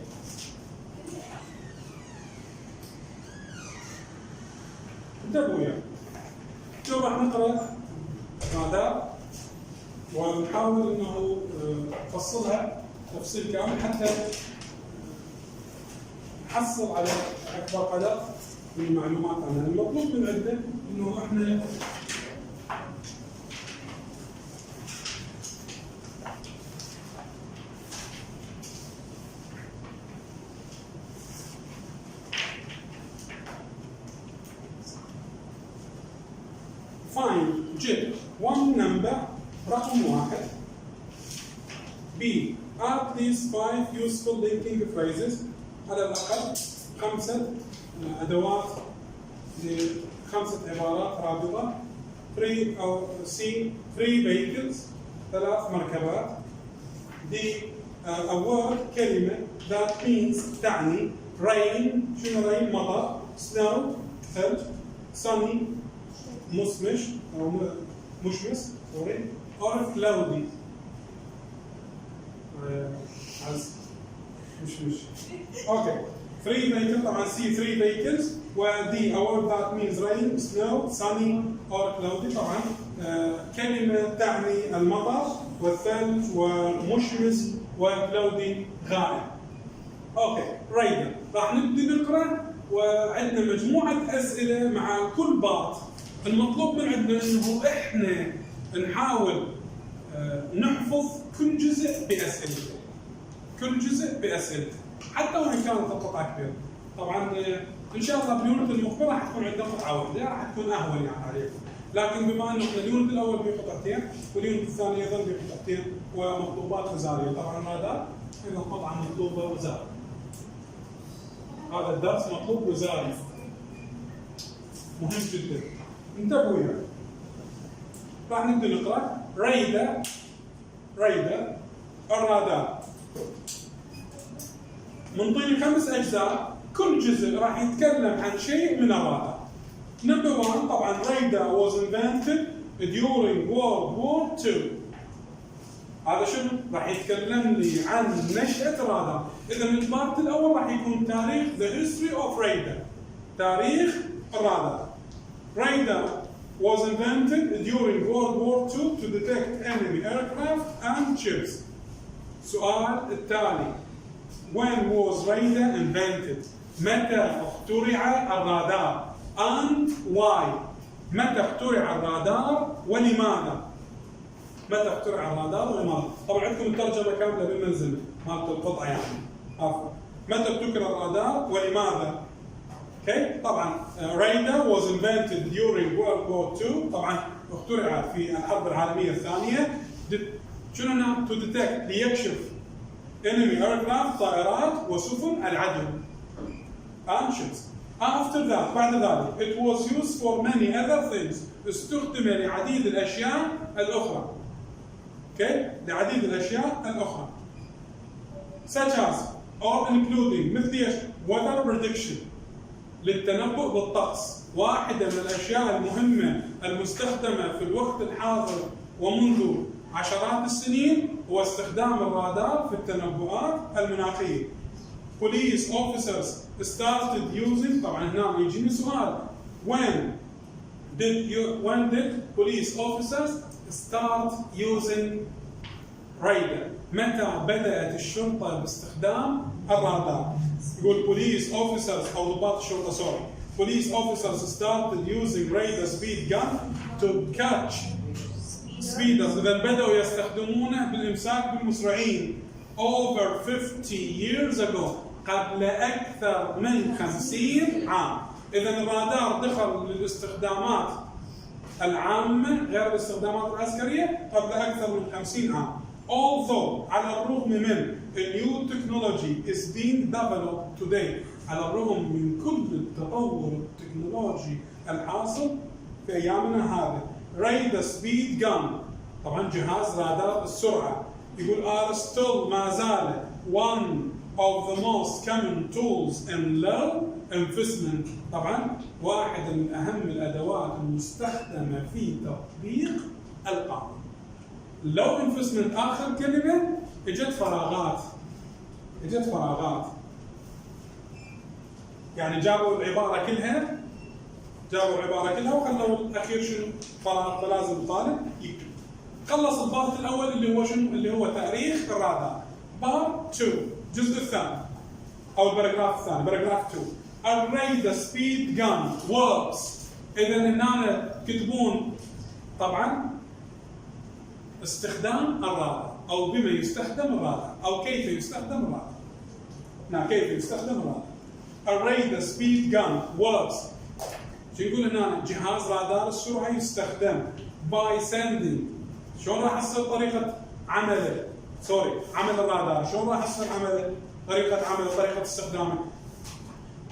انتبهوا يعني اليوم راح نقرا الراردار ونحاول انه نفصلها تفصيل كامل حتى نحصل على اكبر قدر من المعلومات عنها. المطلوب من عندنا انه احنا find جيب one number رقم واحد. B add these 5 useful linking phrases، على الأقل 5 أدوات 5 عبارات رابطة. 3 أو سي 3 vehicles 3 مركبات. دي a word كلمة that means تعني rain شنو rain مطر، snow ثلج، sunny مشمس أو مشمس sorry or cloudy مش اوكي. 3 vehicles طبعا سي 3 vehicles ودي a word that means rain snow sunny or cloudy طبعا كلمة تعني المطر والثلج ومشمس وكلاودي غائم. اوكي رايدر راح نبدي نقرا وعندنا مجموعة أسئلة مع كل بارت. المطلوب من عندنا انه احنا نحاول نحفظ كل جزء بأسئلته. كل جزء بأسئلته حتى وإن كانت القطعة كبيرة. طبعا إن شاء الله باليونت المقبل راح تكون عندنا قطعة واحدة راح تكون أهون يعني عليكم. لكن بما أنه اليونت الأول بقطعتين واليونت الثاني أيضا بقطعتين ومطلوبات وزارية. طبعا هذا أيضا قطعة مطلوبة وزارية. هذا الدرس مطلوب وزاري مهم جدا. انتبهوا يعني. راح نبدأ نقرأ. ريدر الرادار منطيني 5 أجزاء كل جزء راح يتكلم عن شيء من الرادار. نمبر 1 طبعا radar was invented during World War II. هذا شنو؟ راح يتكلم لي عن نشأة الرادار. إذا البارت الأول راح يكون تاريخ the history of radar. تاريخ الرادار. Radar was invented during World War II to detect enemy aircraft and ships. سؤال التالي when was radar invented؟ متى اخترع الرادار؟ and why؟ متى اخترع الرادار ولماذا؟ متى اخترع الرادار ولماذا؟ طبعا عندكم الترجمة كاملة بالمنزل مالت القطعة يعني. عفوا. متى ابتكر الرادار ولماذا؟ اوكي طبعا radar was invented during World War II. طبعا اخترع في الحرب العالمية الثانية. شنو هنا؟ to detect ليكشف enemy aircraft طائرات وسفن العدو and ships. After that بعد ذلك it was used for many other things. استخدم لعديد الأشياء الأخرى. اوكي لعديد الأشياء الأخرى such as or including مثل ايش؟ weather prediction للتنبؤ بالطقس. واحدة من الأشياء المهمة المستخدمة في الوقت الحاضر ومنذ عشرات السنين هو استخدام الرادار في التنبؤات المناخية. Police officers started using طبعا هنا يجيني سؤال when did police officers start using radar؟ متى بدأت الشرطة باستخدام الرادار؟ يقول police officers أو ضباط الشرطة sorry police officers started using radar speed gun to catch speeders. إذا بدأوا يستخدمونه بالإمساك بالمسرعين over 50 years ago قبل أكثر من 50 عام. إذا الرادار دخل للاستخدامات العامة غير الاستخدامات العسكرية قبل أكثر من 50 عام. Although على الرغم من a new technology is being developed today على الرغم من كل التطور التكنولوجي الحاصل في أيامنا هذه radar speed gun طبعا جهاز رادار السرعة يقول are still ما زال one of the most common tools in law enforcement. طبعا واحدة من أهم الأدوات المستخدمة في تطبيق القانون. law enforcement آخر كلمة اجت فراغات يعني جابوا العبارة كلها وخلوا الأخير شنو فراغ فلازم الطالب يكتب. خلص البارت الأول اللي هو شنو اللي هو تاريخ الرادار. بارت 2 الجزء الثاني أو الباراجراف الثاني باراجراف 2 الرادار سبيد جان works. إذا هنا كتبون طبعا استخدام الرادار أو بما يستخدم الرادار أو كيف يستخدم الرادار. كيف يستخدم الرادار. الرادار سبيد جان works. شو يقول هنا جهاز رادار السرعة يستخدم by sending. شلون راح تصير طريقة عمله؟ عمل الرادار شلون راح تصير عمله؟ طريقة استخدامه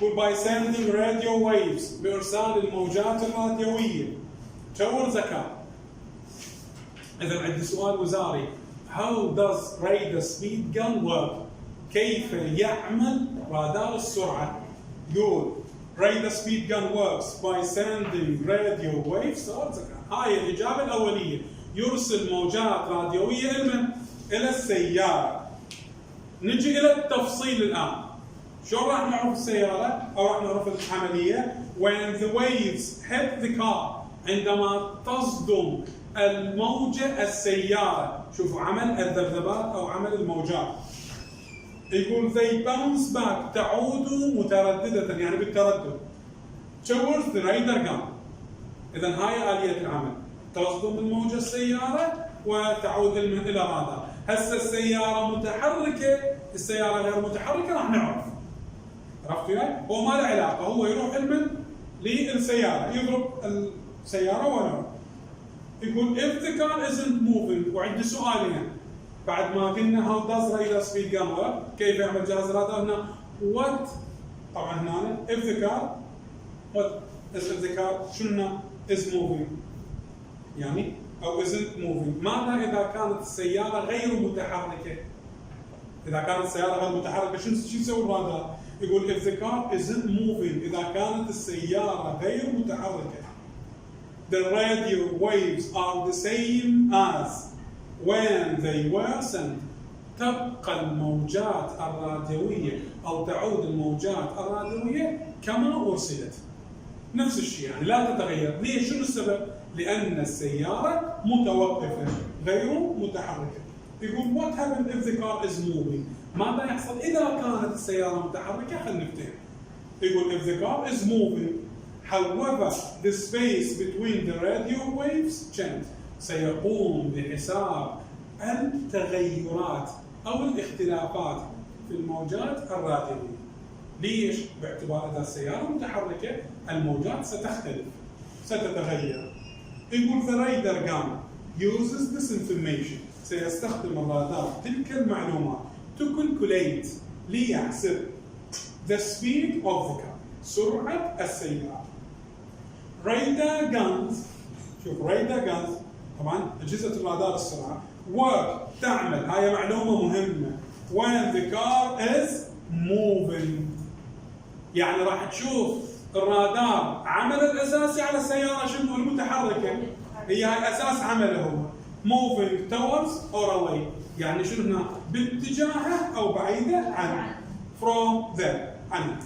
يقول by sending radio waves بإرسال الموجات الراديوية towards a car. إذا عندي سؤال وزاري how does radar speed gun work؟ كيف يعمل رادار السرعة؟ يقول radar speed gun works by sending radio waves towards a car. هاي الإجابة الأولية، يرسل موجات راديوية إلى السيارة. نجي إلى التفصيل الآن. شلون راح نعرف السيارة أو راح نعرف العملية؟ when the waves hit the car، عندما تصدم الموجة السيارة. شوفوا عمل الذبذبات أو عمل الموجات. يقول they bounce back، تعود مترددة يعني بالتردد towards the radar gun. إذا هاي آلية العمل، تصدم الموجة السيارة وتعود إلى الرادار. هسه السيارة متحركة، السيارة غير متحركة راح نعرف. عرفتوا وياي؟ هو ما له علاقة، هو يروح للسيارة يضرب السيارة ونعرف. يقول if the car isn't moving، وعندي سؤالين بعد ما قلنا how does radar speed gun work، كيف يعمل جهاز الرادار. هنا what، طبعا هنا if the car، what is if the car شنو is moving يعني او isn't moving. ماذا اذا كانت السيارة غير متحركة؟ اذا كانت السيارة غير متحركة شو يسوي الرادار؟ يقول if the car isn't moving، اذا كانت السيارة غير متحركة the radio waves are the same as when they were sent. تبقى الموجات الراديوية أو تعود الموجات الراديوية كما أرسلت، نفس الشيء يعني لا تتغير. ليش؟ شنو السبب؟ لأن السيارة متوقفة غير متحركة. يقول what happens if the car is moving؟ ماذا يحصل إذا كانت السيارة متحركة؟ خلينا نفتهم. يقول if the car is moving however the space between the radio waves change، سيقوم بحساب التغيرات أو الاختلافات في الموجات الراديوية. ليش؟ باعتبار إذا السيارة متحركة الموجات ستختلف، ستتغير. يقول the radar gun uses this information، سيستخدم الرادار تلك المعلومات to calculate، ليحسب the speed of the car، سرعة السيارة. radar guns، شوف radar guns طبعا أجهزة الرادار السرعة work، تعمل، هاي معلومة مهمة when the car is moving. يعني راح تشوف الرادار عمله الأساسي على السيارة شنو؟ المتحركة، هي هاي أساس عمله هو moving towards or away، يعني شنو هنا؟ باتجاهه أو بعيدة عنه from there عنه.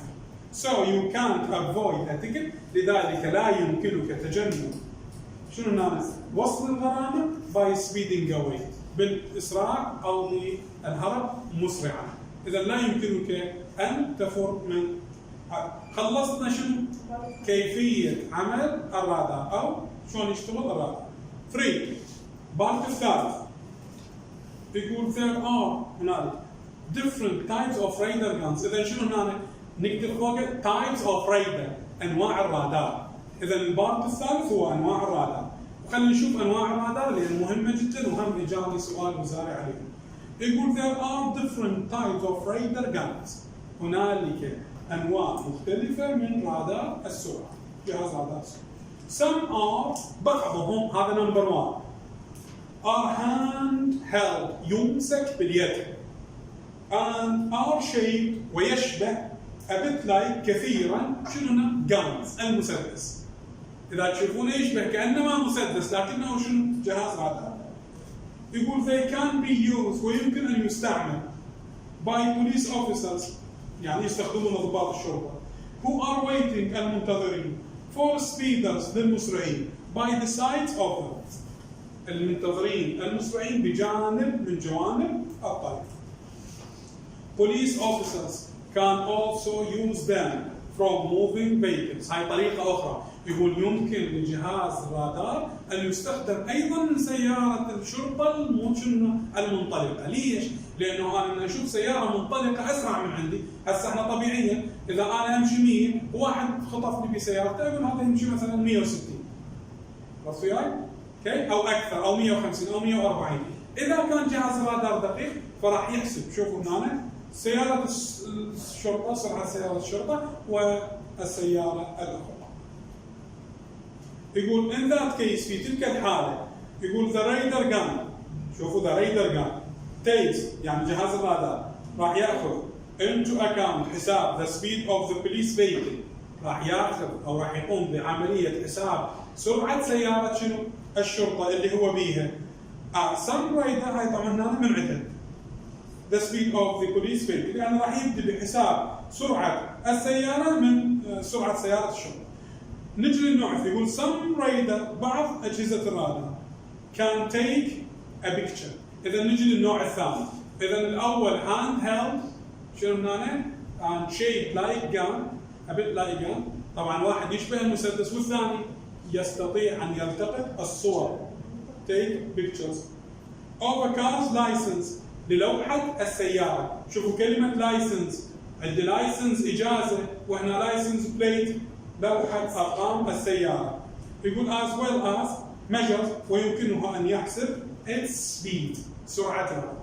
So you can't avoid a ticket، لذلك لا يمكنك تجنب شنو الناس؟ وصل الغرامة by speeding away، بالإسراع أو بالهرب مسرعا. إذا لا يمكنك أن تفر من. خلصنا شنو؟ كيفية عمل الرادار أو شلون يشتغل الرادار. 3 بارت الثالث يقول there are هنالك different types of radar guns. إذا شنو هنا؟ نكتب فوق types of radar، أنواع الرادار. إذا البارت الثالث هو أنواع الرادار، وخلينا نشوف أنواع الرادار لأن مهمة جدا وهم إجابة سؤال وزاري عليهم. يقول there are different types of radar guns، هنالك أنواع مختلفة من رادار السرعة، جهاز رادار السرعة. Some are، بعضهم، هذا نمبر 1 are hand-held، يمسك باليد، and are shaped، ويشبه a bit like، كثيرا، شنو هنا؟ guns، المسدس. إذا تشوفونه يشبه كأنما مسدس لكنه شنو؟ جهاز رادار. يقول they can be used، ويمكن أن يستعمل by police officers، يعني يستخدمون ضباط الشرطة who are waiting، المنتظرين، for speeders، للمسرعين by the sides of them، المنتظرين المسرعين بجانب من جوانب الطريق. Police officers can also use them from moving vehicles، هاي طريقة أخرى. يقول يمكن لجهاز الرادار أن يستخدم أيضا من سيارة الشرطة المنطلقة. ليش؟ لأنه أنا لما أشوف سيارة منطلقة أسرع من عندي، هسه احنا طبيعيا إذا أنا أمشي 100 وواحد خطفني بسيارته أقول هذا يمشي مثلا 160. عرفت وياي؟ أوكي؟ أو أكثر، أو 150 أو 140. إذا كان جهاز الرادار دقيق فراح يحسب، شوفوا هنا سيارة الشرطة، سرعة سيارة الشرطة والسيارة الأخرى. يقول in that case في تلك الحالة يقول the radar gun، شوفوا the radar gun takes يعني جهاز الرادار راح يأخذ into account حساب the speed of the police vehicle، راح ياخذ أو راح يقوم بعملية حساب سرعة سيارة شنو؟ الشرطة اللي هو بيها. some radar هاي طبعا هنا منعتها the speed of the police vehicle، يعني راح يبدأ بحساب سرعة السيارة من سرعة سيارة الشرطة. نجي للنوع يقول some radar بعض أجهزة الرادار can take a picture. إذا نجي للنوع الثاني، إذا الأول hand held شنو هنا؟ and shaped like gun a bit like gun، طبعا واحد يشبه المسدس، والثاني يستطيع أن يلتقط الصور take pictures of a car's license للوحة السيارة. شوفوا كلمة license، عندي license إجازة وهنا license plate لوحة أرقام السيارة. يقول as well as measures ويمكنه أن يحسب its speed سرعتها.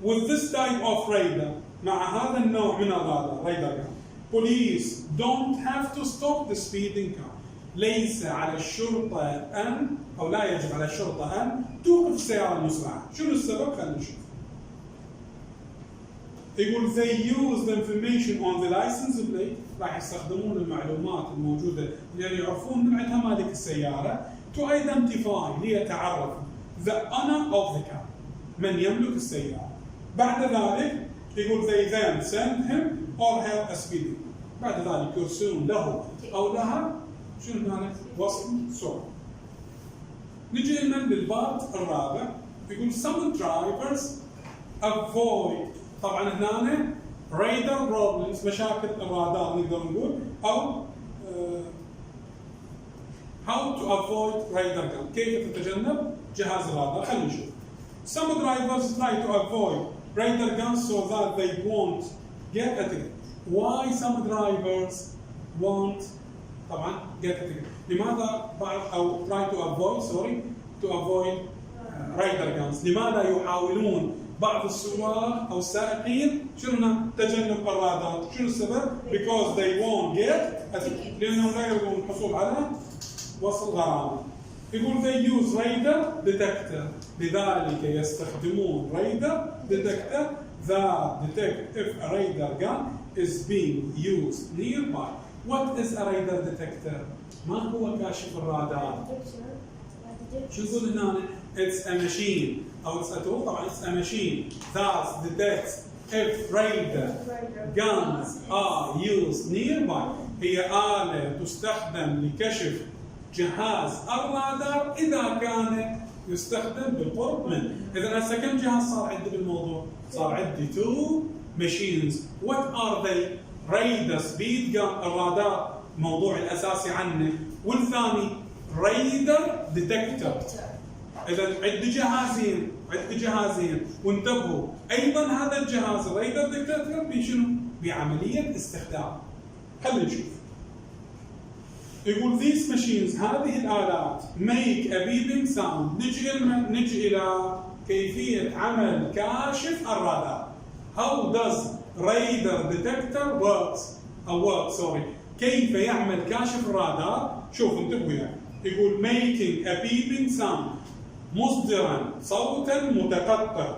With this type of radar مع هذا النوع من الرادار radar police don't have to stop the speeding car، ليس على الشرطة أن أو لا يجب على الشرطة أن توقف السيارة المسرعة. شنو السبب؟ خلينا نشوف. يقول they use the information on the license plate، راح يستخدمون المعلومات الموجودة اللي يعرفون نوعها مالك السيارة to identify ليتعرف the owner of the car من يملك السيارة. بعد ذلك يقول they then send him or her a speeding، بعد ذلك يرسلون له أو لها شنو هذا؟ وصل سرعة. نجي لنا للباب الرابع يقول some drivers avoid، طبعا هنا radar problems مشاكل الرادار نقدر نقول، أو how to avoid radar gun كيف تتجنب جهاز الرادار. خلينا نشوف. some drivers try to avoid radar guns so that they won't get a ticket. why some drivers won't طبعا get a ticket؟ لماذا بعض أو try to avoid radar guns؟ لماذا يحاولون بعض السواق أو السائقين شنو تجنب الرادار؟ شنو السبب؟ because they won't get a ticket، لأنهم لا يريدون الحصول على وصل غرامة. يقول they use radar detector، لذلك يستخدمون radar detector that detect if a radar gun is being used nearby. What is a radar detector؟ ما هو كاشف الرادار؟ شو يقول هنا؟ It's a machine أو it's a tool، طبعا it's a machine that detects if radar guns are used nearby. هي آلة تستخدم لكشف جهاز الرادار إذا كان يستخدم بالقرب منه. إذا هسه كم جهاز صار عندي بالموضوع؟ صار عندي 2 machines. What are they؟ radar speed gun الرادار موضوع الأساسي عنه، والثاني radar detector. إذا عندي جهازين وانتبهوا أيضا هذا الجهاز الرادار ديتكتور بشنو؟ بعملية استخدام. خلينا نشوف. يقول these machines هذه الآلات make a beeping sound. نجي إلى كيفية عمل كاشف الرادار. How does radar detector work؟ كيف يعمل كاشف الرادار؟ شوف انتبهوا يعني. يقول making a beeping sound مصدرا صوتا متقطع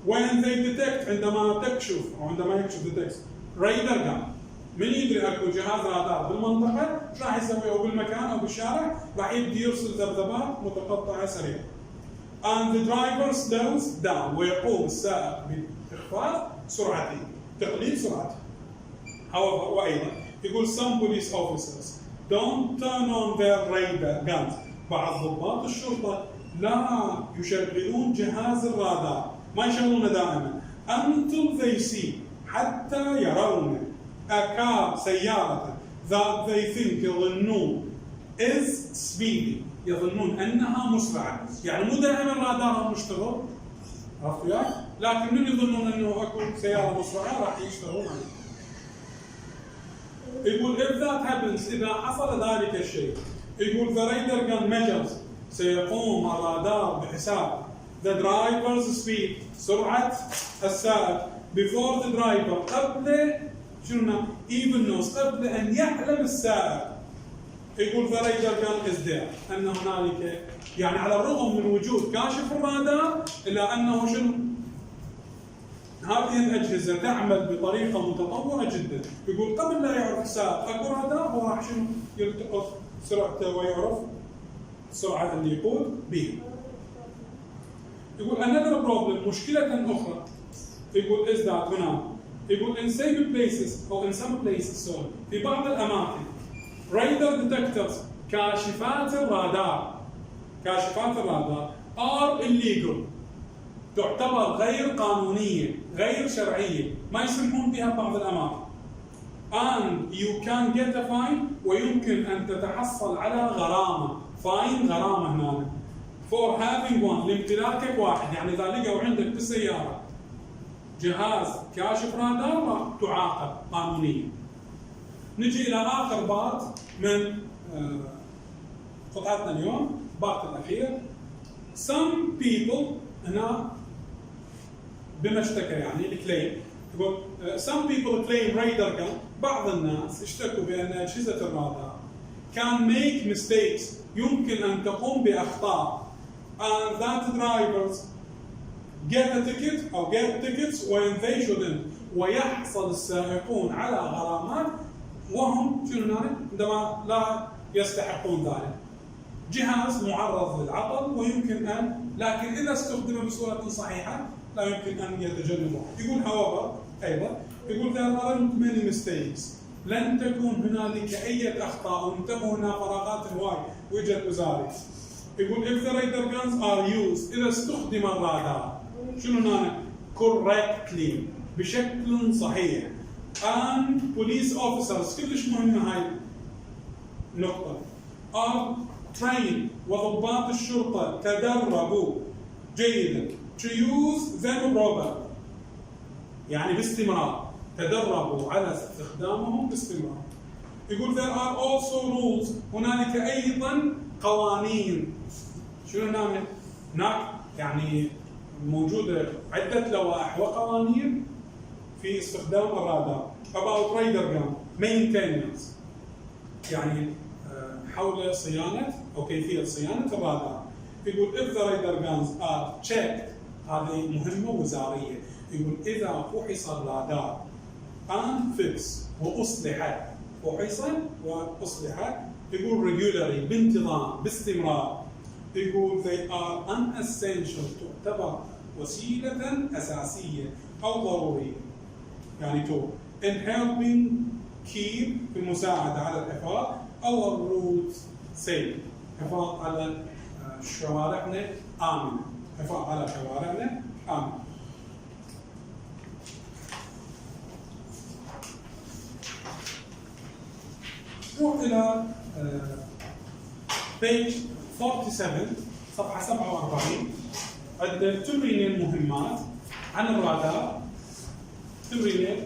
when they detect عندما تكشف أو عندما يكشف detect radar gun. من يدري اكو جهاز رادار بالمنطقه ايش راح يسوي او بالمكان او بالشارع؟ راح يبدي يرسل ذبذبات متقطعه سريعه. And the driver slows down ويقوم السائق باخفاض سرعته، تقليل سرعته. However وأيضا يقول some police officers don't turn on their radar guns. بعض ضباط الشرطه لا يشغلون جهاز الرادار، ما يشغلونه دائما until they see حتى يرون a car سيارة that they think يظنون is speeding يظنون أنها مسرعة. يعني مو دائما رادارهم مشتغل، عرفت وياي؟ لكن من يظنون أنه أكو سيارة مسرعة راح يشتغلون عليه. يقول if that happens إذا حصل ذلك الشيء يقول the radar gun measures سيقوم الرادار بحساب the driver's speed سرعة السائق before the driver قبل شنو even knows قبل أن يعلم السائق. يقول the radar gun is there أن هنالك يعني على الرغم من وجود كاشف الرادار إلا أنه شنو هذه الأجهزة تعمل بطريقة متطورة جدا. يقول قبل لا يعرف السائق أكو رادار هو راح شنو يلتقط سرعته ويعرف السرعة اللي يقود بها. يقول another problem مشكلة أخرى يقول is that هنا يقول in some places أو in some places sorry في بعض الأماكن radar detectors كاشفات الرادار are illegal تعتبر غير قانونية غير شرعية ما يسمحون بها بعض الأماكن and you can get a fine ويمكن أن تتحصل على غرامة غرامة هنا for having one لامتلاكك واحد. يعني إذا لقوا عندك بالسيارة جهاز كاشف رادار راح تعاقب قانونيا. نجي إلى آخر بارت من قطعتنا اليوم بارت الأخير. some people هنا بمشتكى يعني الكليم يقول some people claim radar gun بعض الناس اشتكوا بأن أجهزة الرادار can make mistakes يمكن أن تقوم بأخطاء and that drivers get a ticket أو get tickets when they shouldn't ويحصل السائقون على غرامات وهم شنو عندما لا يستحقون ذلك. جهاز معرض للعطل ويمكن أن لكن إذا استخدم بصورة صحيحة لا يمكن أن يتجنبه. يقول however أيضا يقول there aren't many mistakes لن تكون هنالك أي أخطاء وانتبهوا هنا فراغات هواي وجهة وزاري. يقول if the radar guns are used إذا استخدم الرادار شنو هنا correctly بشكل صحيح and police officers كلش مهمة هاي النقطة are trained وضباط الشرطة تدربوا جيدا to use them properly يعني باستمرار تدربوا على استخدامهم باستمرار. يقول there are also rules هنالك أيضا قوانين شنو هناك يعني موجودة عدة لوائح وقوانين في استخدام الرادار about radar gun maintenance يعني حول صيانة أو كيفية صيانة الرادار. يقول if the radar guns are checked هذه مهمة وزارية. يقول إذا فحص الرادار and fix وأصلح يقول regularly بانتظام باستمرار. يقول they are unessential تعتبر وسيلة أساسية أو ضرورية يعني in helping keep في المساعدة على الحفاظ our roads safe حفاظ على شوارعنا آمنة حفاظ على شوارعنا آمنة. نروح إلى page 47 صفحة 47 عندنا تمرينين مهمات عن الرادار تمرين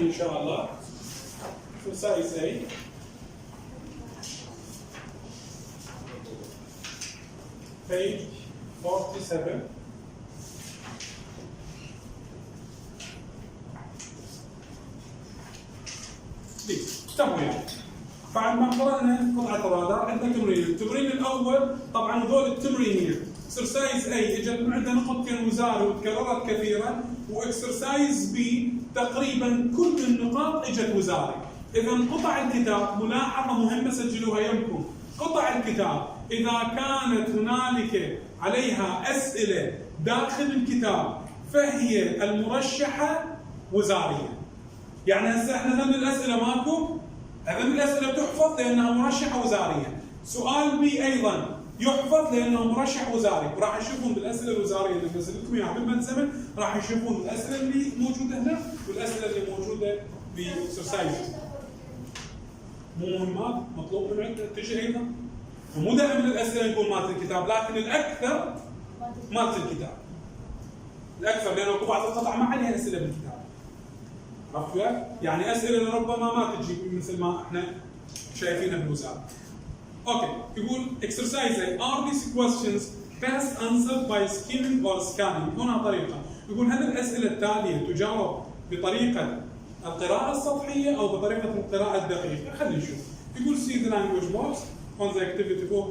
إن شاء الله exercise A page 47 اكتبوا يعني. بعد ما قرأنا قطعة الرادار عندنا تمرين. التمرين الأول طبعا هذول التمرينين exercise A اجت عندنا نقطتين وزاري وتكررت كثيرا واكسرسايز B تقريبا كل النقاط اجت وزاري. إذا قطع الكتاب ملاحظة مهمة سجلوها يمكن. قطع الكتاب إذا كانت هنالك عليها أسئلة داخل الكتاب فهي المرشحة وزارية. يعني هسه احنا ذم الأسئلة ماكو، ذم الأسئلة تحفظ لأنها مرشحة وزارية. سؤال بي أيضا يحفظ لأنه مرشح وزاري، وراح يشوفون بالأسئلة الوزارية اللي نزلتكم إياها بالملزمة، راح يشوفون الأسئلة اللي موجودة هنا والأسئلة اللي موجودة بالإكسرسايز. مو مهمات مطلوب من عندك تجي أيضا، ومو دائما الأسئلة يكون مالت الكتاب، لكن الأكثر مالت الكتاب. الأكثر لأنه بعض القطع ما عليها أسئلة بالكتاب. عرفت؟ يعني أسئلة ربما ما تجي مثل ما احنا شايفينها بالوزارة. اوكي، يقول exercise A. Are these questions best answered by skimming or scanning؟ هنا طريقة. يقول هل الاسئله التاليه تجاوب بطريقه القراءه السطحيه او بطريقه القراءه الدقيقه؟ خلينا نشوف. يقول see the language box on the activity book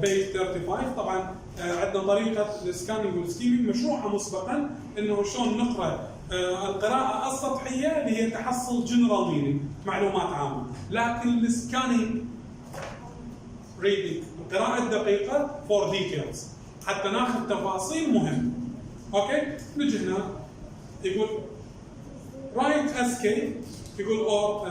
page 35. طبعا عندنا طريقه السكاننج والسكيمنج مشروحه مسبقا انه شلون نقرا القراءه السطحيه اللي هي تحصل جنرال مينينج معلومات عامه، لكن السكاننج ريدنج القراءه الدقيقه فور ديتيلز حتى ناخذ تفاصيل مهمه. اوكي نجي هنا يقول write SK يقول or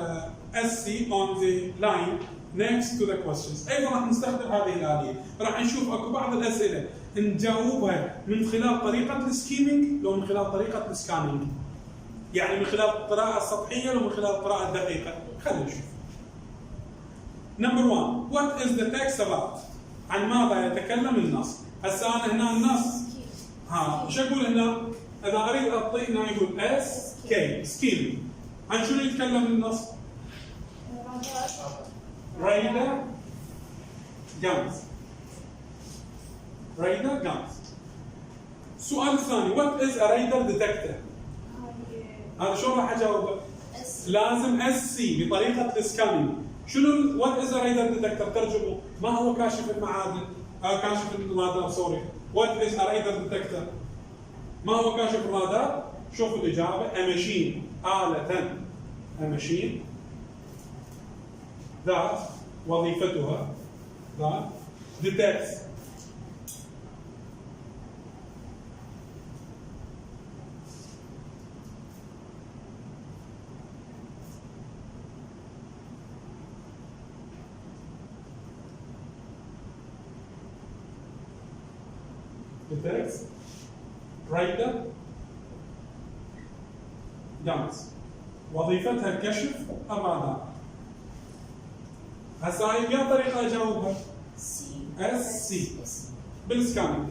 SC on the line next to the questions. ايضا راح نستخدم هذه الاليه، راح نشوف اكو بعض الاسئله نجاوبها من خلال طريقه السكيمينج لو من خلال طريقه السكانينج، يعني من خلال القراءه السطحيه لو من خلال القراءه الدقيقه. خلينا نشوف. نمبر 1 what is the text about؟ عن ماذا يتكلم النص؟ هسه انا هنا النص ايش اقول هنا؟ اذا اريد اعطي هنا يقول اس كي سكيمينج. عن شنو يتكلم النص؟ radar guns. radar guns. السؤال الثاني what is a radar detector؟ هذا شلون راح اجاوبه؟ لازم اس سي بطريقه السكانينج. شنو what is a radar detector؟ ترجمه ما هو كاشف المعادن كاشف الرادار سوري. what is a radar detector؟ ما هو كاشف الرادار؟ شوفوا الاجابه a machine آلة a machine ذات وظيفتها ذات detects radar guns وظيفتها كشف الرادار. هسه هاي بيا طريقه اجاوبها؟ اس سي بالسكاننج.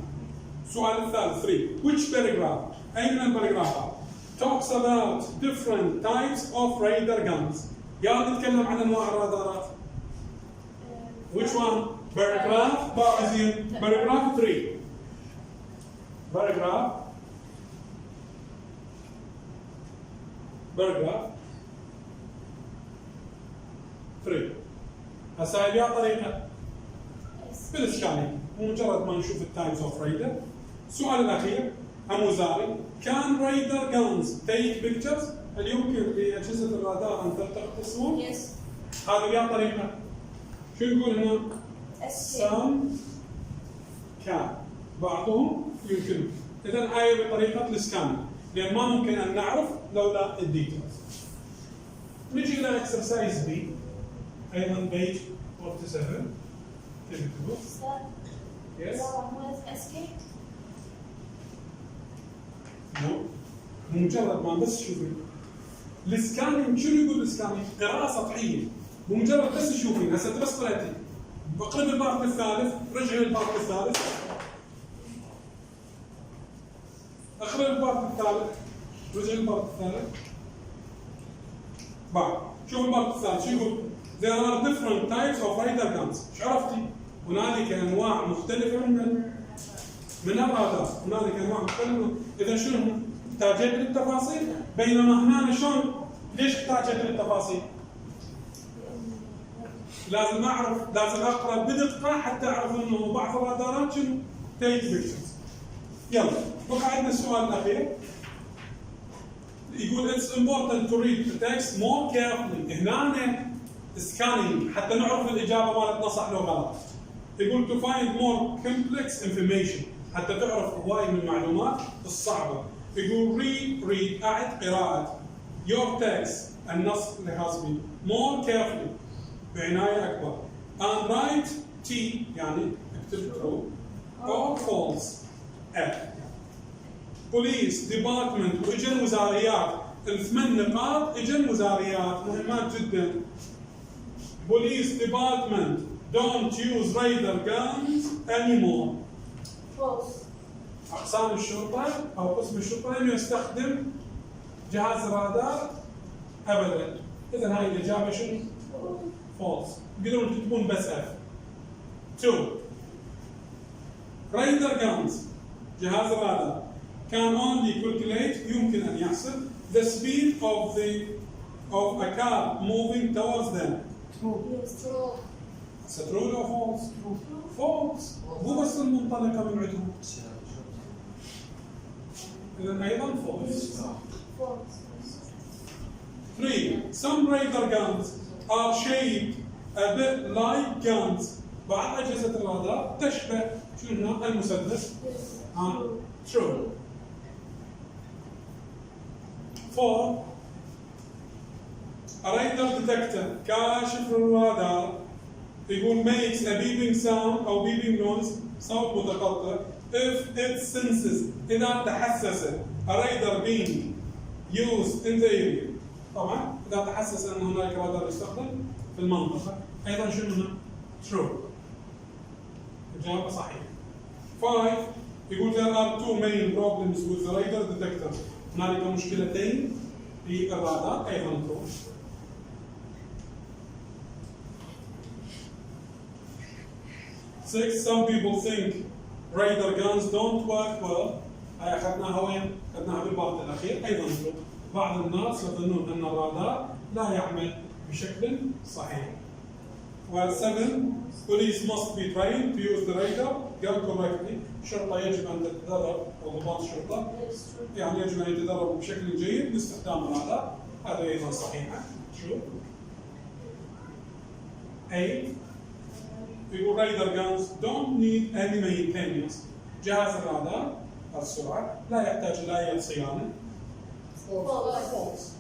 السؤال الثالث 3 which paragraph اي من الباراجرافات talks about different types of radar guns؟ يا نتكلم عن انواع الرادارات. which one؟ paragraph بارزين paragraph 3 paragraph 3. هسه هاي بيها طريقه بالسكانينج ومجرد ما نشوف التايبس اوف ريدر. السؤال الاخير اموزاري كان ريدر جانز تيك بيكتشرز؟ هل يمكن لاجهزه الرادار ان تلتقط الصور؟ يس. هذا بيها طريقه. شو يقول هنا؟ سام كان بعضهم يمكن. اذا هاي بطريقه السكانينج لان ما ممكن ان نعرف لولا الديتيلز. نجي الى اكسرسايز بي ايضا بيج 47 تكتبوا يس نو بمجرد ما بس تشوفين السكانينج. شنو يقول السكانينج؟ قراءة سطحية بمجرد بس تشوفين. هسه بس قرأتي بقلب البارت الثالث رجعي للبارت الثالث اقرأ البارت الثالث رجعي للبارت الثالث بعد شوف البارت الثالث شو يقول؟ There are different types of radar guns. شو عرفتي؟ هنالك انواع مختلفة من الرادار، هنالك انواع مختلفة. اذا شنو؟ احتاجت للتفاصيل، بينما هنا شلون؟ ليش احتاجت للتفاصيل؟ لازم اعرف، لازم اقرا بدقة حتى اعرف انه بعض الرادارات شنو؟ تيك بيكتشرز. يلا، بقى عندنا السؤال الاخير. يقول it's important to read the text more carefully. هنا سكانينج حتى نعرف الاجابه مالتنا صح لو غلط. يقول to find more complex information حتى تعرف هواي من المعلومات الصعبه. يقول read اعد قراءه your text النص اللي خاص به more carefully بعنايه اكبر and write T يعني اكتب true or false F. police department واجا وزاريات الثمان نقاط اجا وزاريات مهمات جدا. Police department don't use radar guns anymore. False. أقسام الشرطة أو قسم الشرطة لم يستخدم جهاز الرادار أبدا. إذا هاي الإجابة شنو؟ False. تقدرون تكتبون بس F. 2. Radar guns جهاز الرادار can only calculate يمكن أن يحسب the speed of a car moving towards them. Yes. True. Is it true or false? False. مو بس المنطلقة من عندهم. إذا أيضا false. False. 3. Some radar guns are shaped a bit like guns. بعض أجهزة الرادار تشبه شنو المسدس. True. 4. A radar detector كاشف الرادار يقول makes a beeping sound أو beeping noise صوت متقطع if it senses إذا تحسس a radar being used in the area. طبعا إذا تحسس أن هناك رادار يستخدم في المنطقة أيضا شنو هنا؟ True. الإجابة صحيحة. 5. يقول there are two main problems with the radar detector. هنالك مشكلتين في الرادار أيضا true. 6. Some people think radar guns don't work well. هاي أخذناها وين؟ أخذناها بالبارت الأخير أيضا true. بعض الناس يظنون أن الرادار لا يعمل بشكل صحيح. و7. Police must be trained to use the radar قال correctly. الشرطة يجب أن تتدرب أو ضباط الشرطة Yes. True. يعني يجب أن يتدربوا بشكل جيد باستخدام الرادار. هذا أيضا صحيحة. شو؟ 8. يقول radar guns don't need any maintenance. جهاز الرادار السرعة لا يحتاج إلى أي صيانة. False. False.